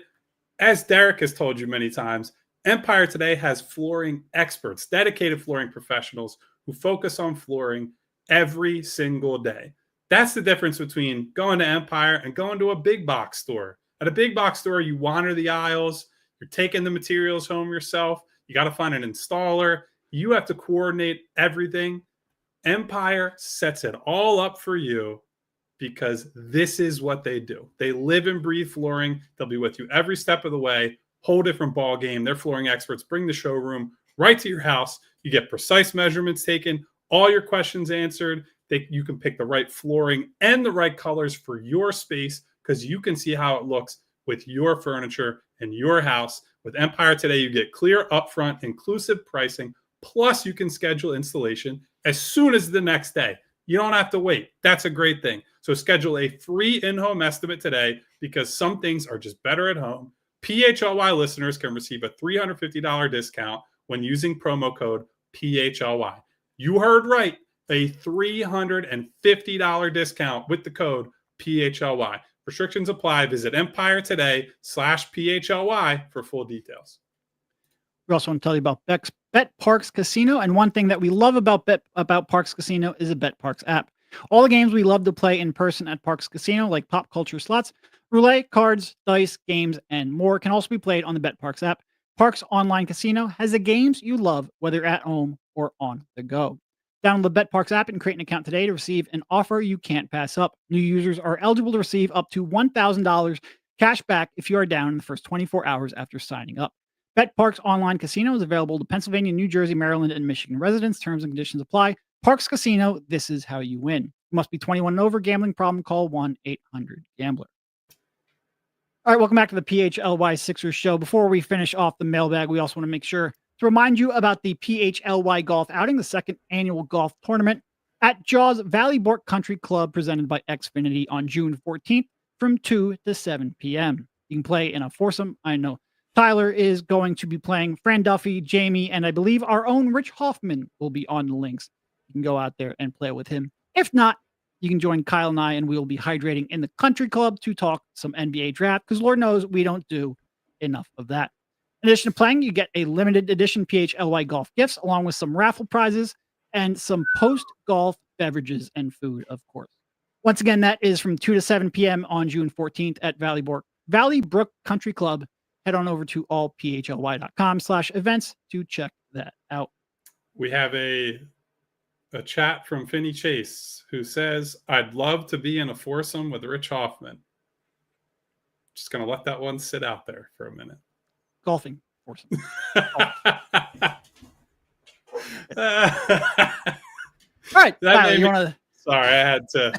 As Derek has told you many times, Empire Today has flooring experts, dedicated flooring professionals who focus on flooring every single day. That's the difference between going to Empire and going to a big box store. At a big box store, you wander the aisles, you're taking the materials home yourself, you got to find an installer, you have to coordinate everything. Empire sets it all up for you because this is what they do. They live and breathe flooring. They'll be with you every step of the way. Whole different ball game. They're flooring experts. Bring the showroom right to your house. You get precise measurements taken, all your questions answered. You can pick the right flooring and the right colors for your space because you can see how it looks with your furniture and your house. With Empire Today, you get clear, upfront, inclusive pricing. Plus, you can schedule installation as soon as the next day. You don't have to wait. That's a great thing. So schedule a free in-home estimate today because some things are just better at home. PHLY listeners can receive a $350 discount when using promo code PHLY. You heard right. A $350 discount with the code PHLY. Restrictions apply. Visit Empire Today/PHLY for full details. We also want to tell you about Bet Parks Casino. And one thing that we love about Parks Casino is the Bet Parks app. All the games we love to play in person at Parks Casino, like pop culture slots, roulette, cards, dice, games, and more, can also be played on the Bet Parks app. Parks Online Casino has the games you love, whether at home or on the go. Download the Bet Parks app and create an account today to receive an offer you can't pass up. New users are eligible to receive up to $1,000 cash back if you are down in the first 24 hours after signing up. Bet Parks Online Casino is available to Pennsylvania, New Jersey, Maryland, and Michigan residents. Terms and conditions apply. Parks Casino, this is how you win. You must be 21 and over. Gambling problem, call 1-800-GAMBLER. All right, welcome back to the PHLY Sixers show. Before we finish off the mailbag, we also want to make sure to remind you about the PHLY Golf Outing, the second annual golf tournament at Jaws Valley Bork Country Club, presented by Xfinity on June 14th from 2 to 7 p.m. You can play in a foursome. I know Tyler is going to be playing Fran Duffy, Jamie, and I believe our own Rich Hoffman will be on the links. You can go out there and play with him. If not, you can join Kyle and I, and we will be hydrating in the country club to talk some NBA draft, because Lord knows we don't do enough of that. In addition to playing, you get a limited edition PHLY golf gifts, along with some raffle prizes and some post-golf beverages and food, of course. Once again, that is from 2 to 7 p.m. on June 14th at Valley Brook Country Club. Head on over to allphly.com/events to check that out. We have a chat from Finney Chase who says, I'd love to be in a foursome with Rich Hoffman. Just going to let that one sit out there for a minute. Golfing foursome. All right. Tyler, you want to... Sorry, I had to.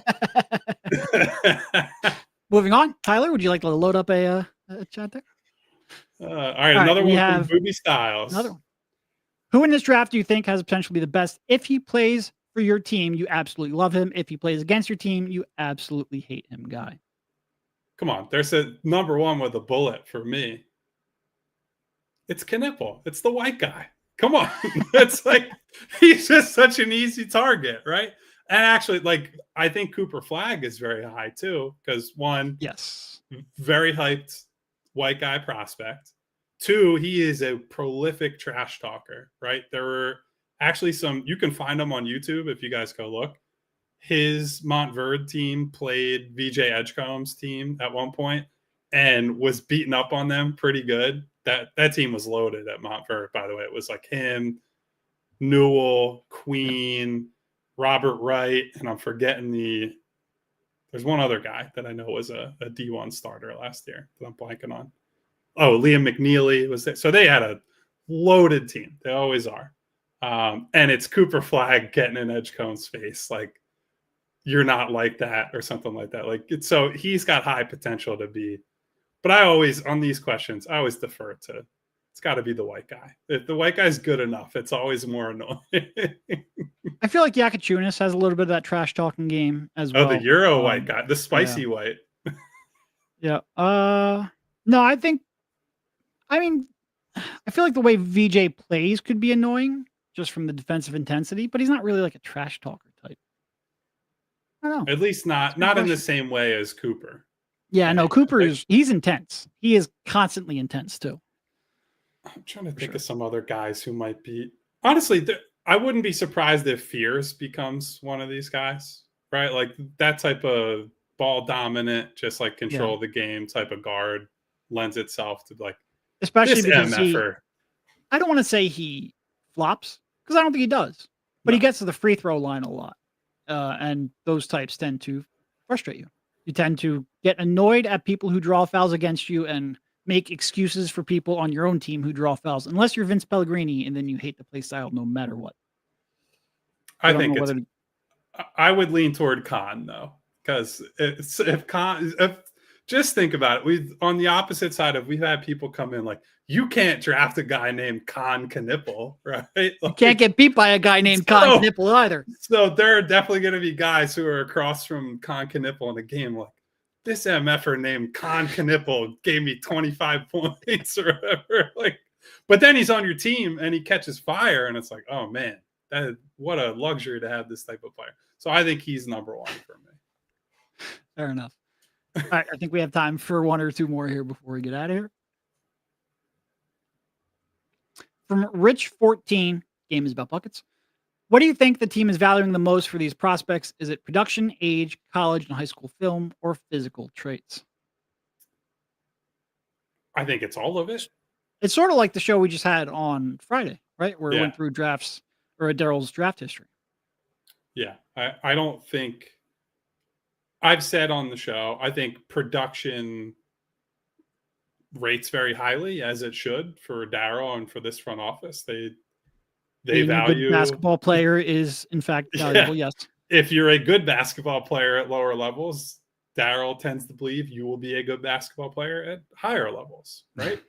Moving on. Tyler, would you like to load up a chat there? All right, another one from Booby Styles. Another one. Who in this draft do you think has the potential to be the best? If he plays for your team, you absolutely love him. If he plays against your team, you absolutely hate him, guy. Come on. There's a number one with a bullet for me. It's Knipple. It's the white guy. Come on. It's like, he's just such an easy target, right? And actually, like, I think Cooper Flagg is very high too, because one, yes, very hyped white guy prospect. Two, he is a prolific trash talker, right? There were actually some, you can find him on YouTube if you guys go look. His Montverde team played VJ Edgecombe's team at one point and was beating up on them pretty good. That team was loaded at Montverde, by the way. It was like him, Newell, Queen, Robert Wright, and I'm forgetting there's one other guy that I know was a D1 starter last year that I'm blanking on. Oh, Liam McNeely was there. So they had a loaded team. They always are. And it's Cooper Flagg getting in Edgecomb's face. Like, you're not like that or something like that. Like, so he's got high potential to be. But I always, on these questions, I always defer to it's got to be the white guy. If the white guy's good enough, it's always more annoying. I feel like Yakachunas has a little bit of that trash talking game as well. Oh, the Euro white guy, the spicy white. Yeah. No, I mean, I feel like the way VJ plays could be annoying just from the defensive intensity, but he's not really like a trash talker type. I don't know. At least not in the same way as Cooper. Yeah, no, he's intense. He is constantly intense too. I'm trying to think of some other guys who might be. Honestly, I wouldn't be surprised if Fears becomes one of these guys, right? Like that type of ball dominant, just like control the game type of guard lends itself to like, especially because I don't want to say he flops because I don't think he does, but he gets to the free throw line a lot. And those types tend to frustrate you. You tend to get annoyed at people who draw fouls against you and make excuses for people on your own team who draw fouls, unless you're Vince Pellegrini, and then you hate the play style no matter what. I think I would lean toward Khan though, because just think about it. On the opposite side we've had people come in like, you can't draft a guy named Khan Knipple, right? Like, you can't get beat by a guy named Khan Knipple either. So there are definitely going to be guys who are across from Khan Knipple in a game like, this MFer named Khan Knipple gave me 25 points or whatever. Like, but then he's on your team and he catches fire, and it's like, oh man, what a luxury to have this type of player. So I think he's number one for me. Fair enough. All right, I think we have time for one or two more here before we get out of here. From Rich14, game is about buckets. What do you think the team is valuing the most for these prospects? Is it production, age, college and high school film, or physical traits? I think it's all of it. It's sort of like the show we just had on Friday, right? Where we went through drafts or Daryl's draft history. Yeah. I don't think I've said on the show, I think production rates very highly, as it should, for Daryl and for this front office. They value a good basketball player is in fact valuable. Yes. If you're a good basketball player at lower levels, Daryl tends to believe you will be a good basketball player at higher levels, right?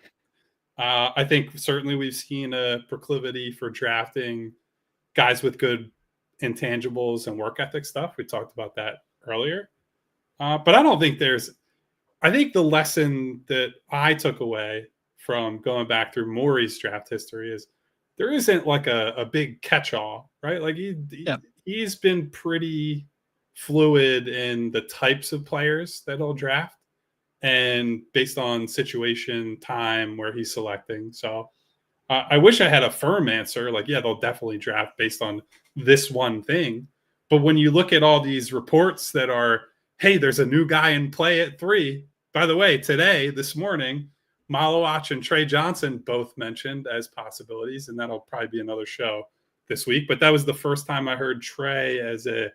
I think certainly we've seen a proclivity for drafting guys with good intangibles and work ethic stuff. We talked about that earlier. But I don't think I think the lesson that I took away from going back through Maury's draft history is there isn't like a big catch-all, right? Like he's been pretty fluid in the types of players that he'll draft and based on situation, time, where he's selecting. So I wish I had a firm answer. Like, yeah, they'll definitely draft based on this one thing. But when you look at all these reports that are, hey, there's a new guy in play at 3. By the way, this morning, Maluach and Trey Johnson both mentioned as possibilities, and that'll probably be another show this week. But that was the first time I heard Trey as a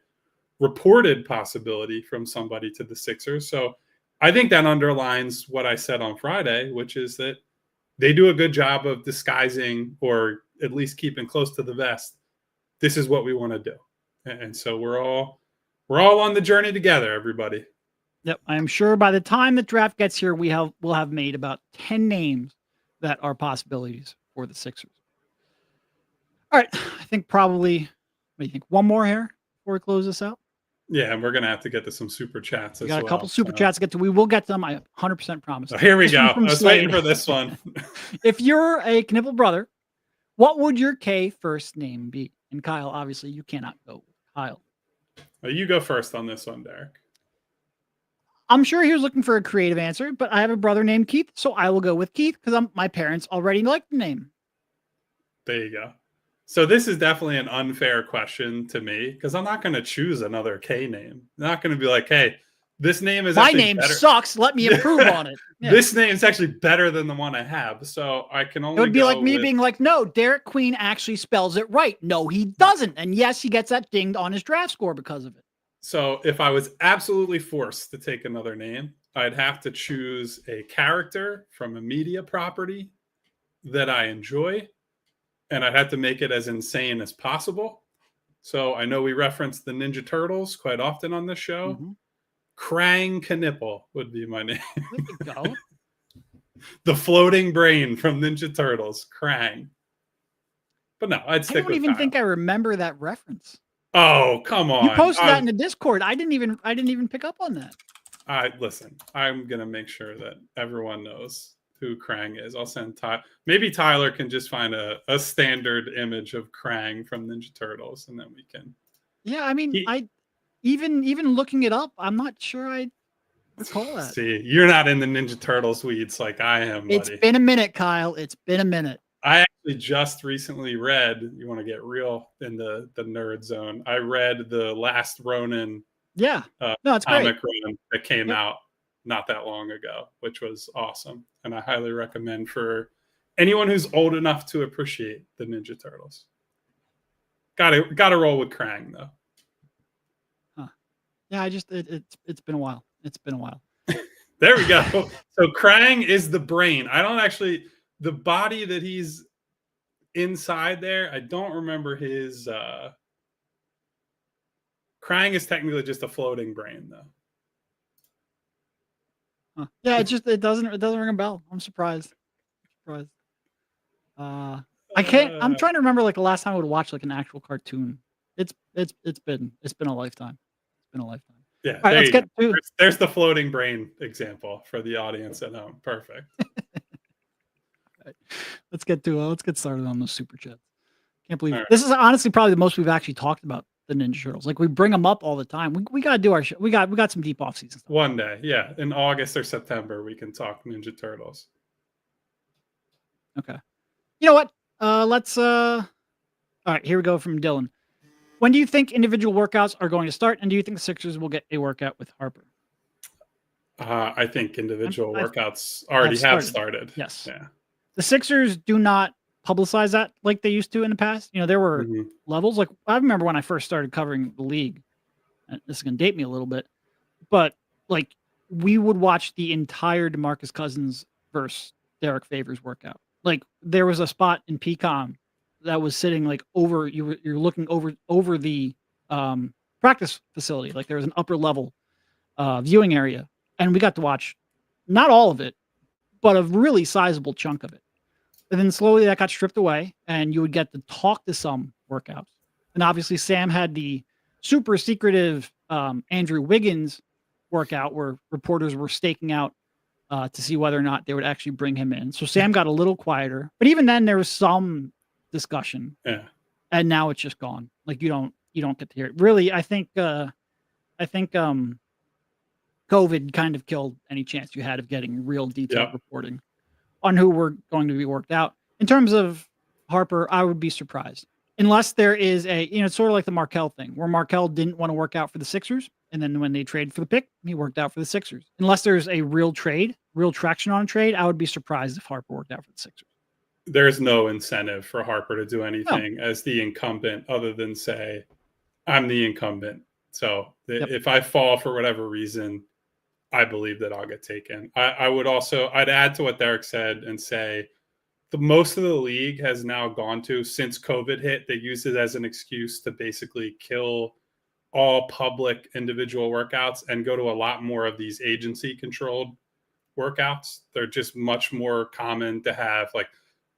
reported possibility from somebody to the Sixers. So I think that underlines what I said on Friday, which is that they do a good job of disguising, or at least keeping close to the vest, this is what we want to do. And so we're all on the journey together, everybody. Yep. I am sure by the time the draft gets here, we'll have made about 10 names that are possibilities for the Sixers. All right. I think probably, what do you think? One more here before we close this out? Yeah, and we're going to have to get to some super chats we got a couple super chats to get to. We will get them. I 100% promise. Here we go. I was waiting for this one. If you're a Knipple brother, what would your K first name be? And Kyle, obviously, you cannot go with Kyle. Well, you go first on this one, Derek. I'm sure he was looking for a creative answer, but I have a brother named Keith, so I will go with Keith because my parents already like the name. There you go. So this is definitely an unfair question to me because I'm not going to choose another K name. I'm not going to be like, hey, this name is my name better. Sucks. Let me improve on it. Yeah. This name is actually better than the one I have. So I can only. It would be like me being like, no, Derek Queen actually spells it right. No, he doesn't. And yes, he gets that dinged on his draft score because of it. So if I was absolutely forced to take another name, I'd have to choose a character from a media property that I enjoy. And I'd have to make it as insane as possible. So I know we reference the Ninja Turtles quite often on this show. Mm-hmm. Krang Knipple would be my name. There you go. The floating brain from Ninja Turtles, Krang. But no, I'd I stick don't with even Kyle. think I remember that reference. Oh, come on. You posted that in the Discord. I didn't even pick up on that. Listen, I'm gonna make sure that everyone knows who Krang is. I'll send Tyler. Maybe Tyler can just find a standard image of Krang from Ninja Turtles, and then we can. Yeah, I mean, I even looking it up, I'm not sure I recall that. See, you're not in the Ninja Turtles weeds like I am, buddy. It's been a minute, Kyle. It's been a minute. I actually just recently read, you want to get real in the nerd zone, I read the last Ronin Yeah. No, it's comic great. run that came out not that long ago, which was awesome. And I highly recommend for anyone who's old enough to appreciate the Ninja Turtles. Got to roll with Krang, though. Huh. Yeah, it's been a while. It's been a while. There we go. So Krang is the brain. I don't actually... The body that he's inside there, I don't remember his. Krang is technically just a floating brain, though. Huh. Yeah, it doesn't ring a bell. I'm surprised. I can't. I'm trying to remember like the last time I would watch like an actual cartoon. It's been a lifetime. It's been a lifetime. Yeah. All right, let's get to. There's the floating brain example for the audience at home. Perfect. Let's get started on those super chats. Can't believe this is honestly probably the most we've actually talked about the Ninja Turtles. Like we bring them up all the time. We got to do our show. We got some deep off season stuff. One day, yeah, in August or September, we can talk Ninja Turtles. Okay. You know what? Let's. All right, here we go from Dylan. When do you think individual workouts are going to start, and do you think the Sixers will get a workout with Harper? I think individual workouts already have started. Yes. Yeah. The Sixers do not publicize that like they used to in the past. You know, there were levels. Like I remember when I first started covering the league, and this is going to date me a little bit, but like we would watch the entire DeMarcus Cousins versus Derek Favors workout. Like there was a spot in PCOM that was sitting like over, you're looking over the practice facility. Like there was an upper level viewing area, and we got to watch not all of it, but a really sizable chunk of it. And then slowly that got stripped away, and you would get to talk to some workouts. And obviously Sam had the super secretive Andrew Wiggins workout where reporters were staking out to see whether or not they would actually bring him in. So Sam got a little quieter, but even then there was some discussion. Yeah. And now it's just gone. Like you don't get to hear it. Really, I think COVID kind of killed any chance you had of getting real detailed reporting on who were going to be worked out. In terms of Harper, I would be surprised. Unless there is it's sort of like the Markelle thing, where Markelle didn't want to work out for the Sixers, and then when they traded for the pick, he worked out for the Sixers. Unless there's a real traction on a trade, I would be surprised if Harper worked out for the Sixers. There's no incentive for Harper to do anything as the incumbent other than say, I'm the incumbent. So if I fall for whatever reason, I believe that I'll get taken. I'd add to what Derek said and say the most of the league has now gone to, since COVID hit, they use it as an excuse to basically kill all public individual workouts and go to a lot more of these agency controlled workouts. They're just much more common to have, like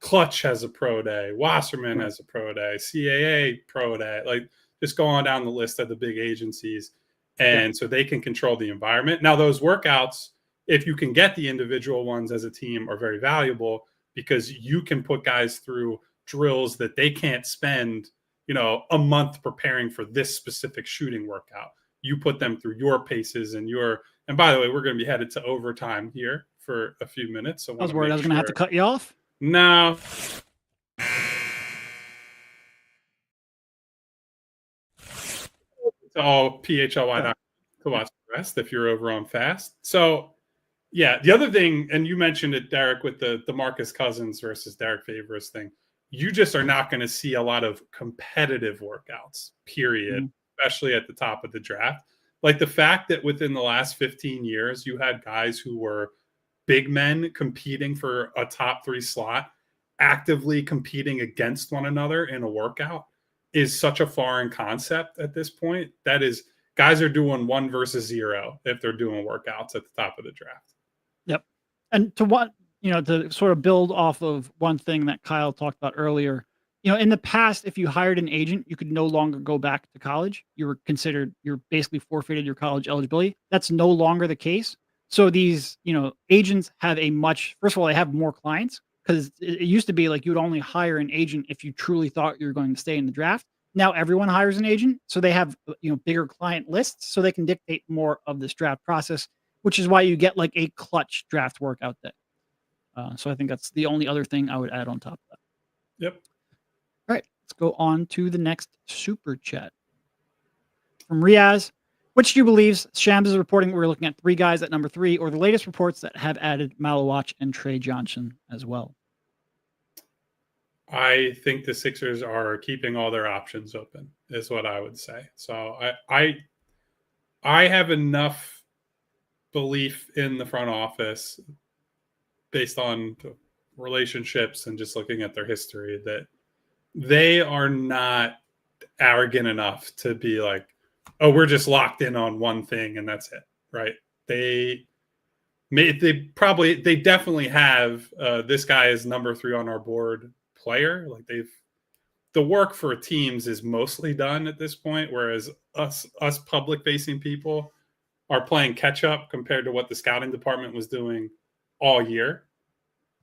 Clutch has a pro day, Wasserman has a pro day, CAA pro day, like just go on down the list of the big agencies. And so they can control the environment. Now, those workouts, if you can get the individual ones as a team, are very valuable because you can put guys through drills that they can't spend, a month preparing for this specific shooting workout. You put them through your paces and by the way, we're going to be headed to overtime here for a few minutes. So I was worried I was going to have to cut you off. No. To all PHLY to watch the rest if you're over on Fast. So, yeah, the other thing, and you mentioned it, Derek, with the DeMarcus Cousins versus Derek Favors thing, you just are not going to see a lot of competitive workouts, period, especially at the top of the draft. Like the fact that within the last 15 years, you had guys who were big men competing for a top 3 slot, actively competing against one another in a workout, is such a foreign concept at this point. That is, guys are doing 1 versus 0 if they're doing workouts at the top of the draft. Yep. And to what to sort of build off of one thing that Kyle talked about earlier, in the past, if you hired an agent, you could no longer go back to college. You're basically forfeited your college eligibility. That's no longer the case. So these, agents have first of all, they have more clients because it used to be like you would only hire an agent if you truly thought you were going to stay in the draft. Now everyone hires an agent. So they have, bigger client lists so they can dictate more of this draft process, which is why you get like a clutch draft workout day. So I think that's the only other thing I would add on top of that. Yep. All right, let's go on to the next super chat from Riaz. Which do you believe? Shams is reporting we're looking at 3 guys at number 3, or the latest reports that have added Maluach and Trey Johnson as well. I think the Sixers are keeping all their options open, is what I would say. So I have enough belief in the front office based on relationships and just looking at their history that they are not arrogant enough to be like, oh, we're just locked in on one thing and that's it, right? They definitely have this guy is number 3 on our board player. Like the work for teams is mostly done at this point, whereas us public facing people are playing catch up compared to what the scouting department was doing all year.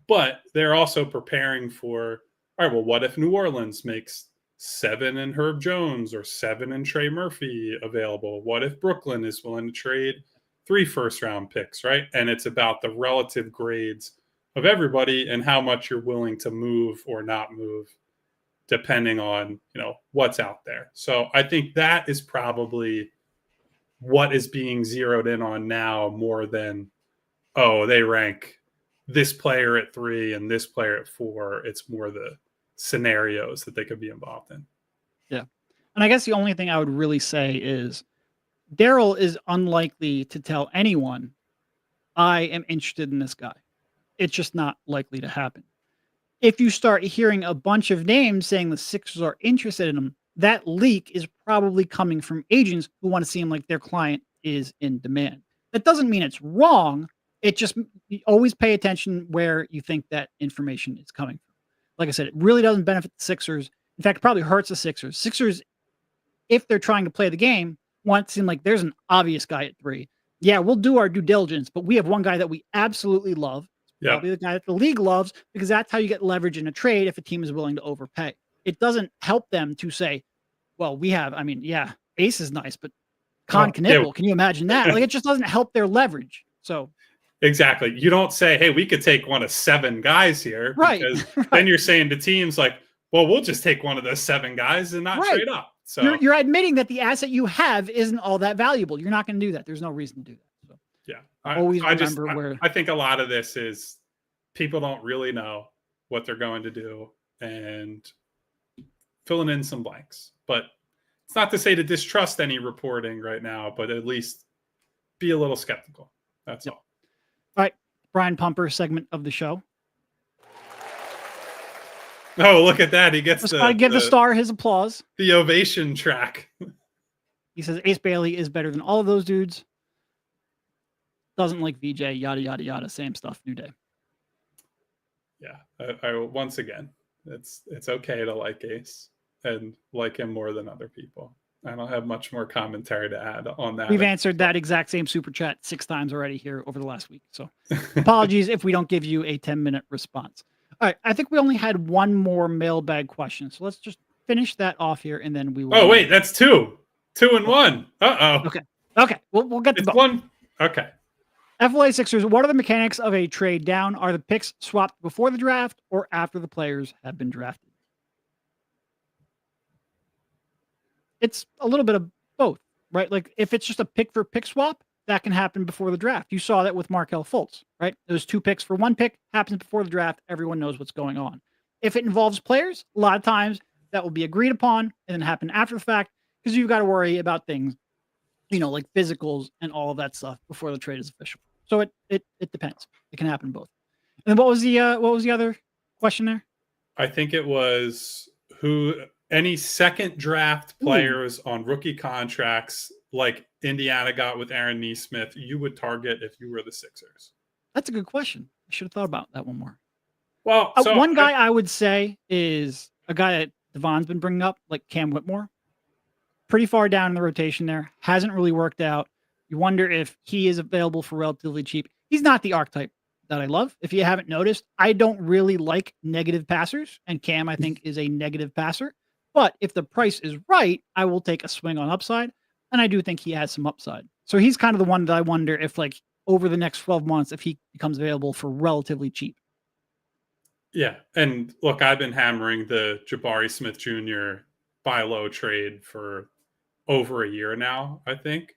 But they're also preparing for, all right, well, what if New Orleans makes 7 and Herb Jones or 7 and Trey Murphy available? What if Brooklyn is willing to trade 3 first-round picks, right? And it's about the relative grades of everybody and how much you're willing to move or not move depending on, what's out there. So I think that is probably what is being zeroed in on now more than, oh, they rank this player at 3 and this player at 4. It's more the scenarios that they could be involved in. Yeah. And I guess the only thing I would really say is Daryl is unlikely to tell anyone, I am interested in this guy. It's just not likely to happen. If you start hearing a bunch of names saying the Sixers are interested in him, that leak is probably coming from agents who want to seem like their client is in demand. That doesn't mean it's wrong. It just, you always pay attention where you think that information is coming from. Like I said, it really doesn't benefit the Sixers. In fact, it probably hurts the Sixers. Sixers, if they're trying to play the game, want to seem like there's an obvious guy at 3. Yeah, we'll do our due diligence, but we have one guy that we absolutely love. Yeah. Probably the guy that the league loves, because that's how you get leverage in a trade if a team is willing to overpay. It doesn't help them to say, well, Ace is nice, but Knipple, can you imagine that? Like, it just doesn't help their leverage. So exactly. You don't say, hey, we could take one of 7 guys here. Right. Because right. Then you're saying to teams like, well, we'll just take one of those 7 guys and not trade up. So you're admitting that the asset you have isn't all that valuable. You're not going to do that. There's no reason to do that. So yeah. I think a lot of this is people don't really know what they're going to do and filling in some blanks. But it's not to say to distrust any reporting right now, but at least be a little skeptical. That's all. All right. Brian Pumper segment of the show. Oh, look at that. He gets to give the star his applause. The ovation track. He says Ace Bailey is better than all of those dudes. Doesn't like VJ, yada, yada, yada. Same stuff, new day. Yeah. I once again, it's okay to like Ace and like him more than other people. I don't have much more commentary to add on that. We've answered that exact same super chat 6 times already here over the last week. So apologies if we don't give you a 10-minute response. All right. I think we only had one more mailbag question. So let's just finish that off here and then we will. Oh, wait, that's 2. 2 and 1. Uh-oh. Okay. We'll get to both. One. Okay. FLA Sixers, what are the mechanics of a trade down? Are the picks swapped before the draft or after the players have been drafted? It's a little bit of both, right? Like if it's just a pick for pick swap, that can happen before the draft. You saw that with Markelle Fultz, right? Those 2 picks for 1 pick happens before the draft. Everyone knows what's going on. If it involves players, a lot of times that will be agreed upon and then happen after the fact because you've got to worry about things, like physicals and all of that stuff before the trade is official. So it depends. It can happen both. And then what was the other question there? I think it was any second draft players on rookie contracts like Indiana got with Aaron Nesmith, you would target if you were the Sixers. That's a good question. I should have thought about that one more. Well, so one guy I would say is a guy that Devon's been bringing up, like Cam Whitmore. Pretty far down in the rotation there. Hasn't really worked out. You wonder if he is available for relatively cheap. He's not the archetype that I love. If you haven't noticed, I don't really like negative passers, and Cam, I think, is a negative passer. But if the price is right, I will take a swing on upside, and I do think he has some upside. So he's kind of the one that I wonder if, like, over the next 12 months, if he becomes available for relatively cheap. Yeah, and look, I've been hammering the Jabari Smith Jr. buy low trade for over a year now, I think.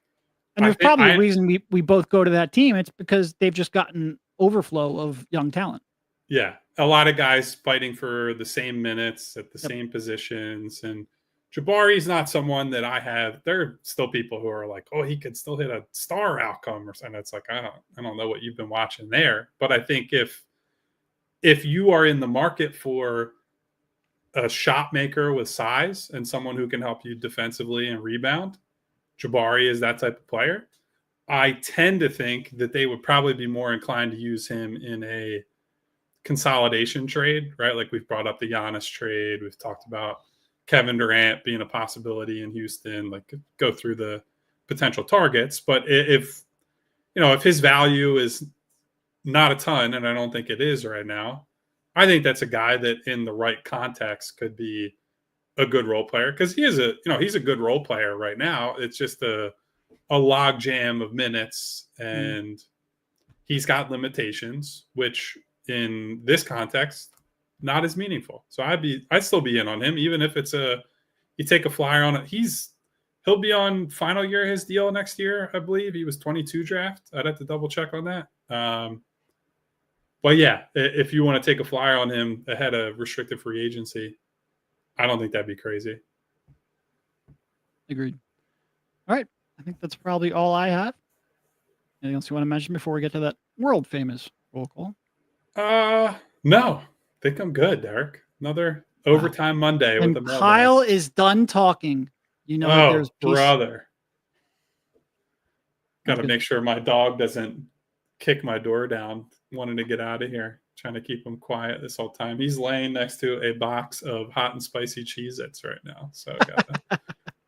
And there's probably a reason we both go to that team. It's because they've just gotten overflow of young talent. Yeah, a lot of guys fighting for the same minutes at the same positions. And Jabari's not someone that I have. There are still people who are like, oh, he could still hit a star outcome or something. It's like, I don't know what you've been watching there. But I think if you are in the market for a shot maker with size and someone who can help you defensively and rebound, Jabari is that type of player. I tend to think that they would probably be more inclined to use him in a consolidation trade, right? Like we've brought up the Giannis trade. We've talked about Kevin Durant being a possibility in Houston, like go through the potential targets. But if his value is not a ton, and I don't think it is right now, I think that's a guy that in the right context could be a good role player, because he's a good role player right now. It's just a log jam of minutes, and he's got limitations, which in this context, not as meaningful. So I'd still be in on him, even if it's you take a flyer on it. He'll be on final year of his deal next year, I believe. He was 22 draft. I'd have to double check on that. But yeah, if you want to take a flyer on him ahead of restricted free agency, I don't think that'd be crazy. Agreed. All right. I think that's probably all I have. Anything else you want to mention before we get to that world famous roll call? No. I think I'm good, Derek. Another overtime Monday with the Kyle is done talking. There's peace. Brother. Got to make sure my dog doesn't kick my door down, wanting to get out of here. Trying to keep him quiet this whole time. He's laying next to a box of hot and spicy Cheez-Its right now. So I gotta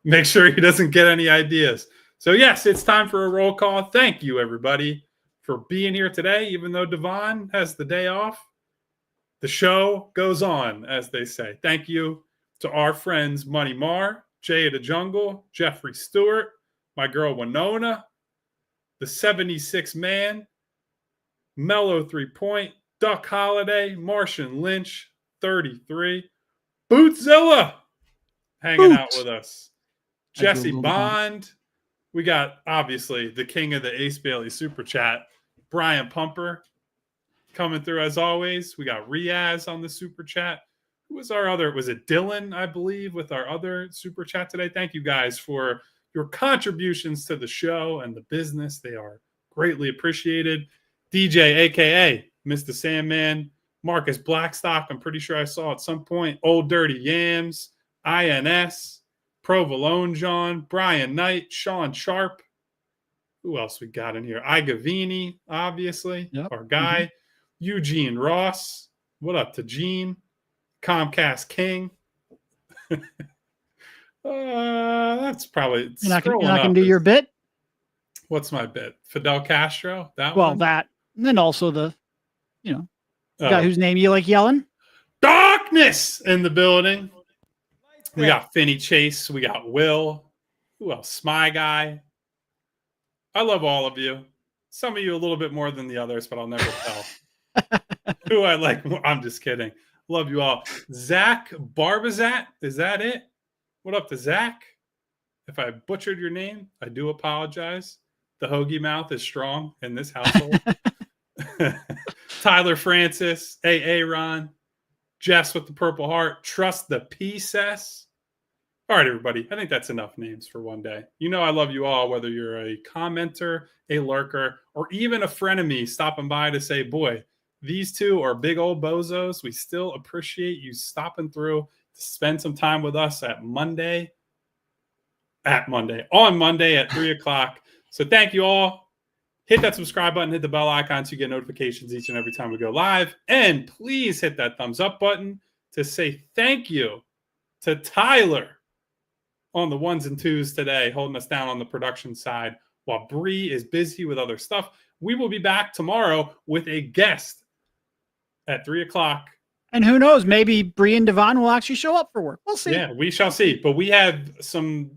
make sure he doesn't get any ideas. So yes, it's time for a roll call. Thank you, everybody, for being here today. Even though Devon has the day off, the show goes on, as they say. Thank you to our friends Money Mar, Jay of the Jungle, Jeffrey Stewart, my girl Winona, the 76 man, Mellow 3-point, Duck Holiday, Martian Lynch, 33, Bootzilla hanging out with us, Jesse Bond. We got, obviously, the king of the Ace Bailey Super Chat, Brian Pumper, coming through as always. We got Riaz on the Super Chat. Who was our other? Was it Dylan, I believe, with our other Super Chat today? Thank you guys for your contributions to the show and the business. They are greatly appreciated. DJ, a.k.a. Mr. Sandman, Marcus Blackstock, I'm pretty sure I saw at some point, Old Dirty Yams, INS, Provolone John, Brian Knight, Sean Sharp. Who else we got in here? Igavini, obviously, our guy. Eugene Ross. What up to Gene? Comcast King. That's probably... You're not going to do your bit? What's my bit? Fidel Castro? That. And then also the guy whose name you like yelling. Darkness in the building. We got Finney Chase. We got Will. Who else? Smy Guy. I love all of you. Some of you a little bit more than the others, but I'll never tell who I like more. I'm just kidding. Love you all. Zach Barbazat. Is that it? What up to Zach? If I butchered your name, I do apologize. The hoagie mouth is strong in this household. Tyler Francis, Ron, Jess with the Purple Heart, Trust the P-Cess. All right, everybody. I think that's enough names for one day. I love you all, whether you're a commenter, a lurker, or even a frenemy stopping by to say, boy, these two are big old bozos. We still appreciate you stopping through to spend some time with us on Monday at 3 o'clock. So thank you all. Hit that subscribe button, hit the bell icon so you get notifications each and every time we go live. And please hit that thumbs up button to say thank you to Tyler on the ones and twos today, holding us down on the production side while Bree is busy with other stuff. We will be back tomorrow with a guest at 3 o'clock. And who knows, maybe Bree and Devon will actually show up for work. We'll see. Yeah, we shall see. But we have some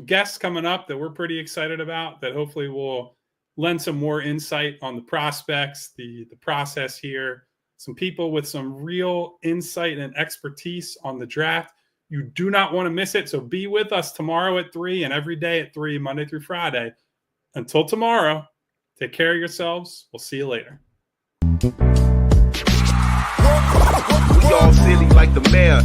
guests coming up that we're pretty excited about that hopefully will lend some more insight on the prospects, the process here. Some people with some real insight and expertise on the draft. You do not want to miss it. So be with us tomorrow at 3 and every day at 3, Monday through Friday. Until tomorrow, take care of yourselves. We'll see you later. We all silly like the mayor.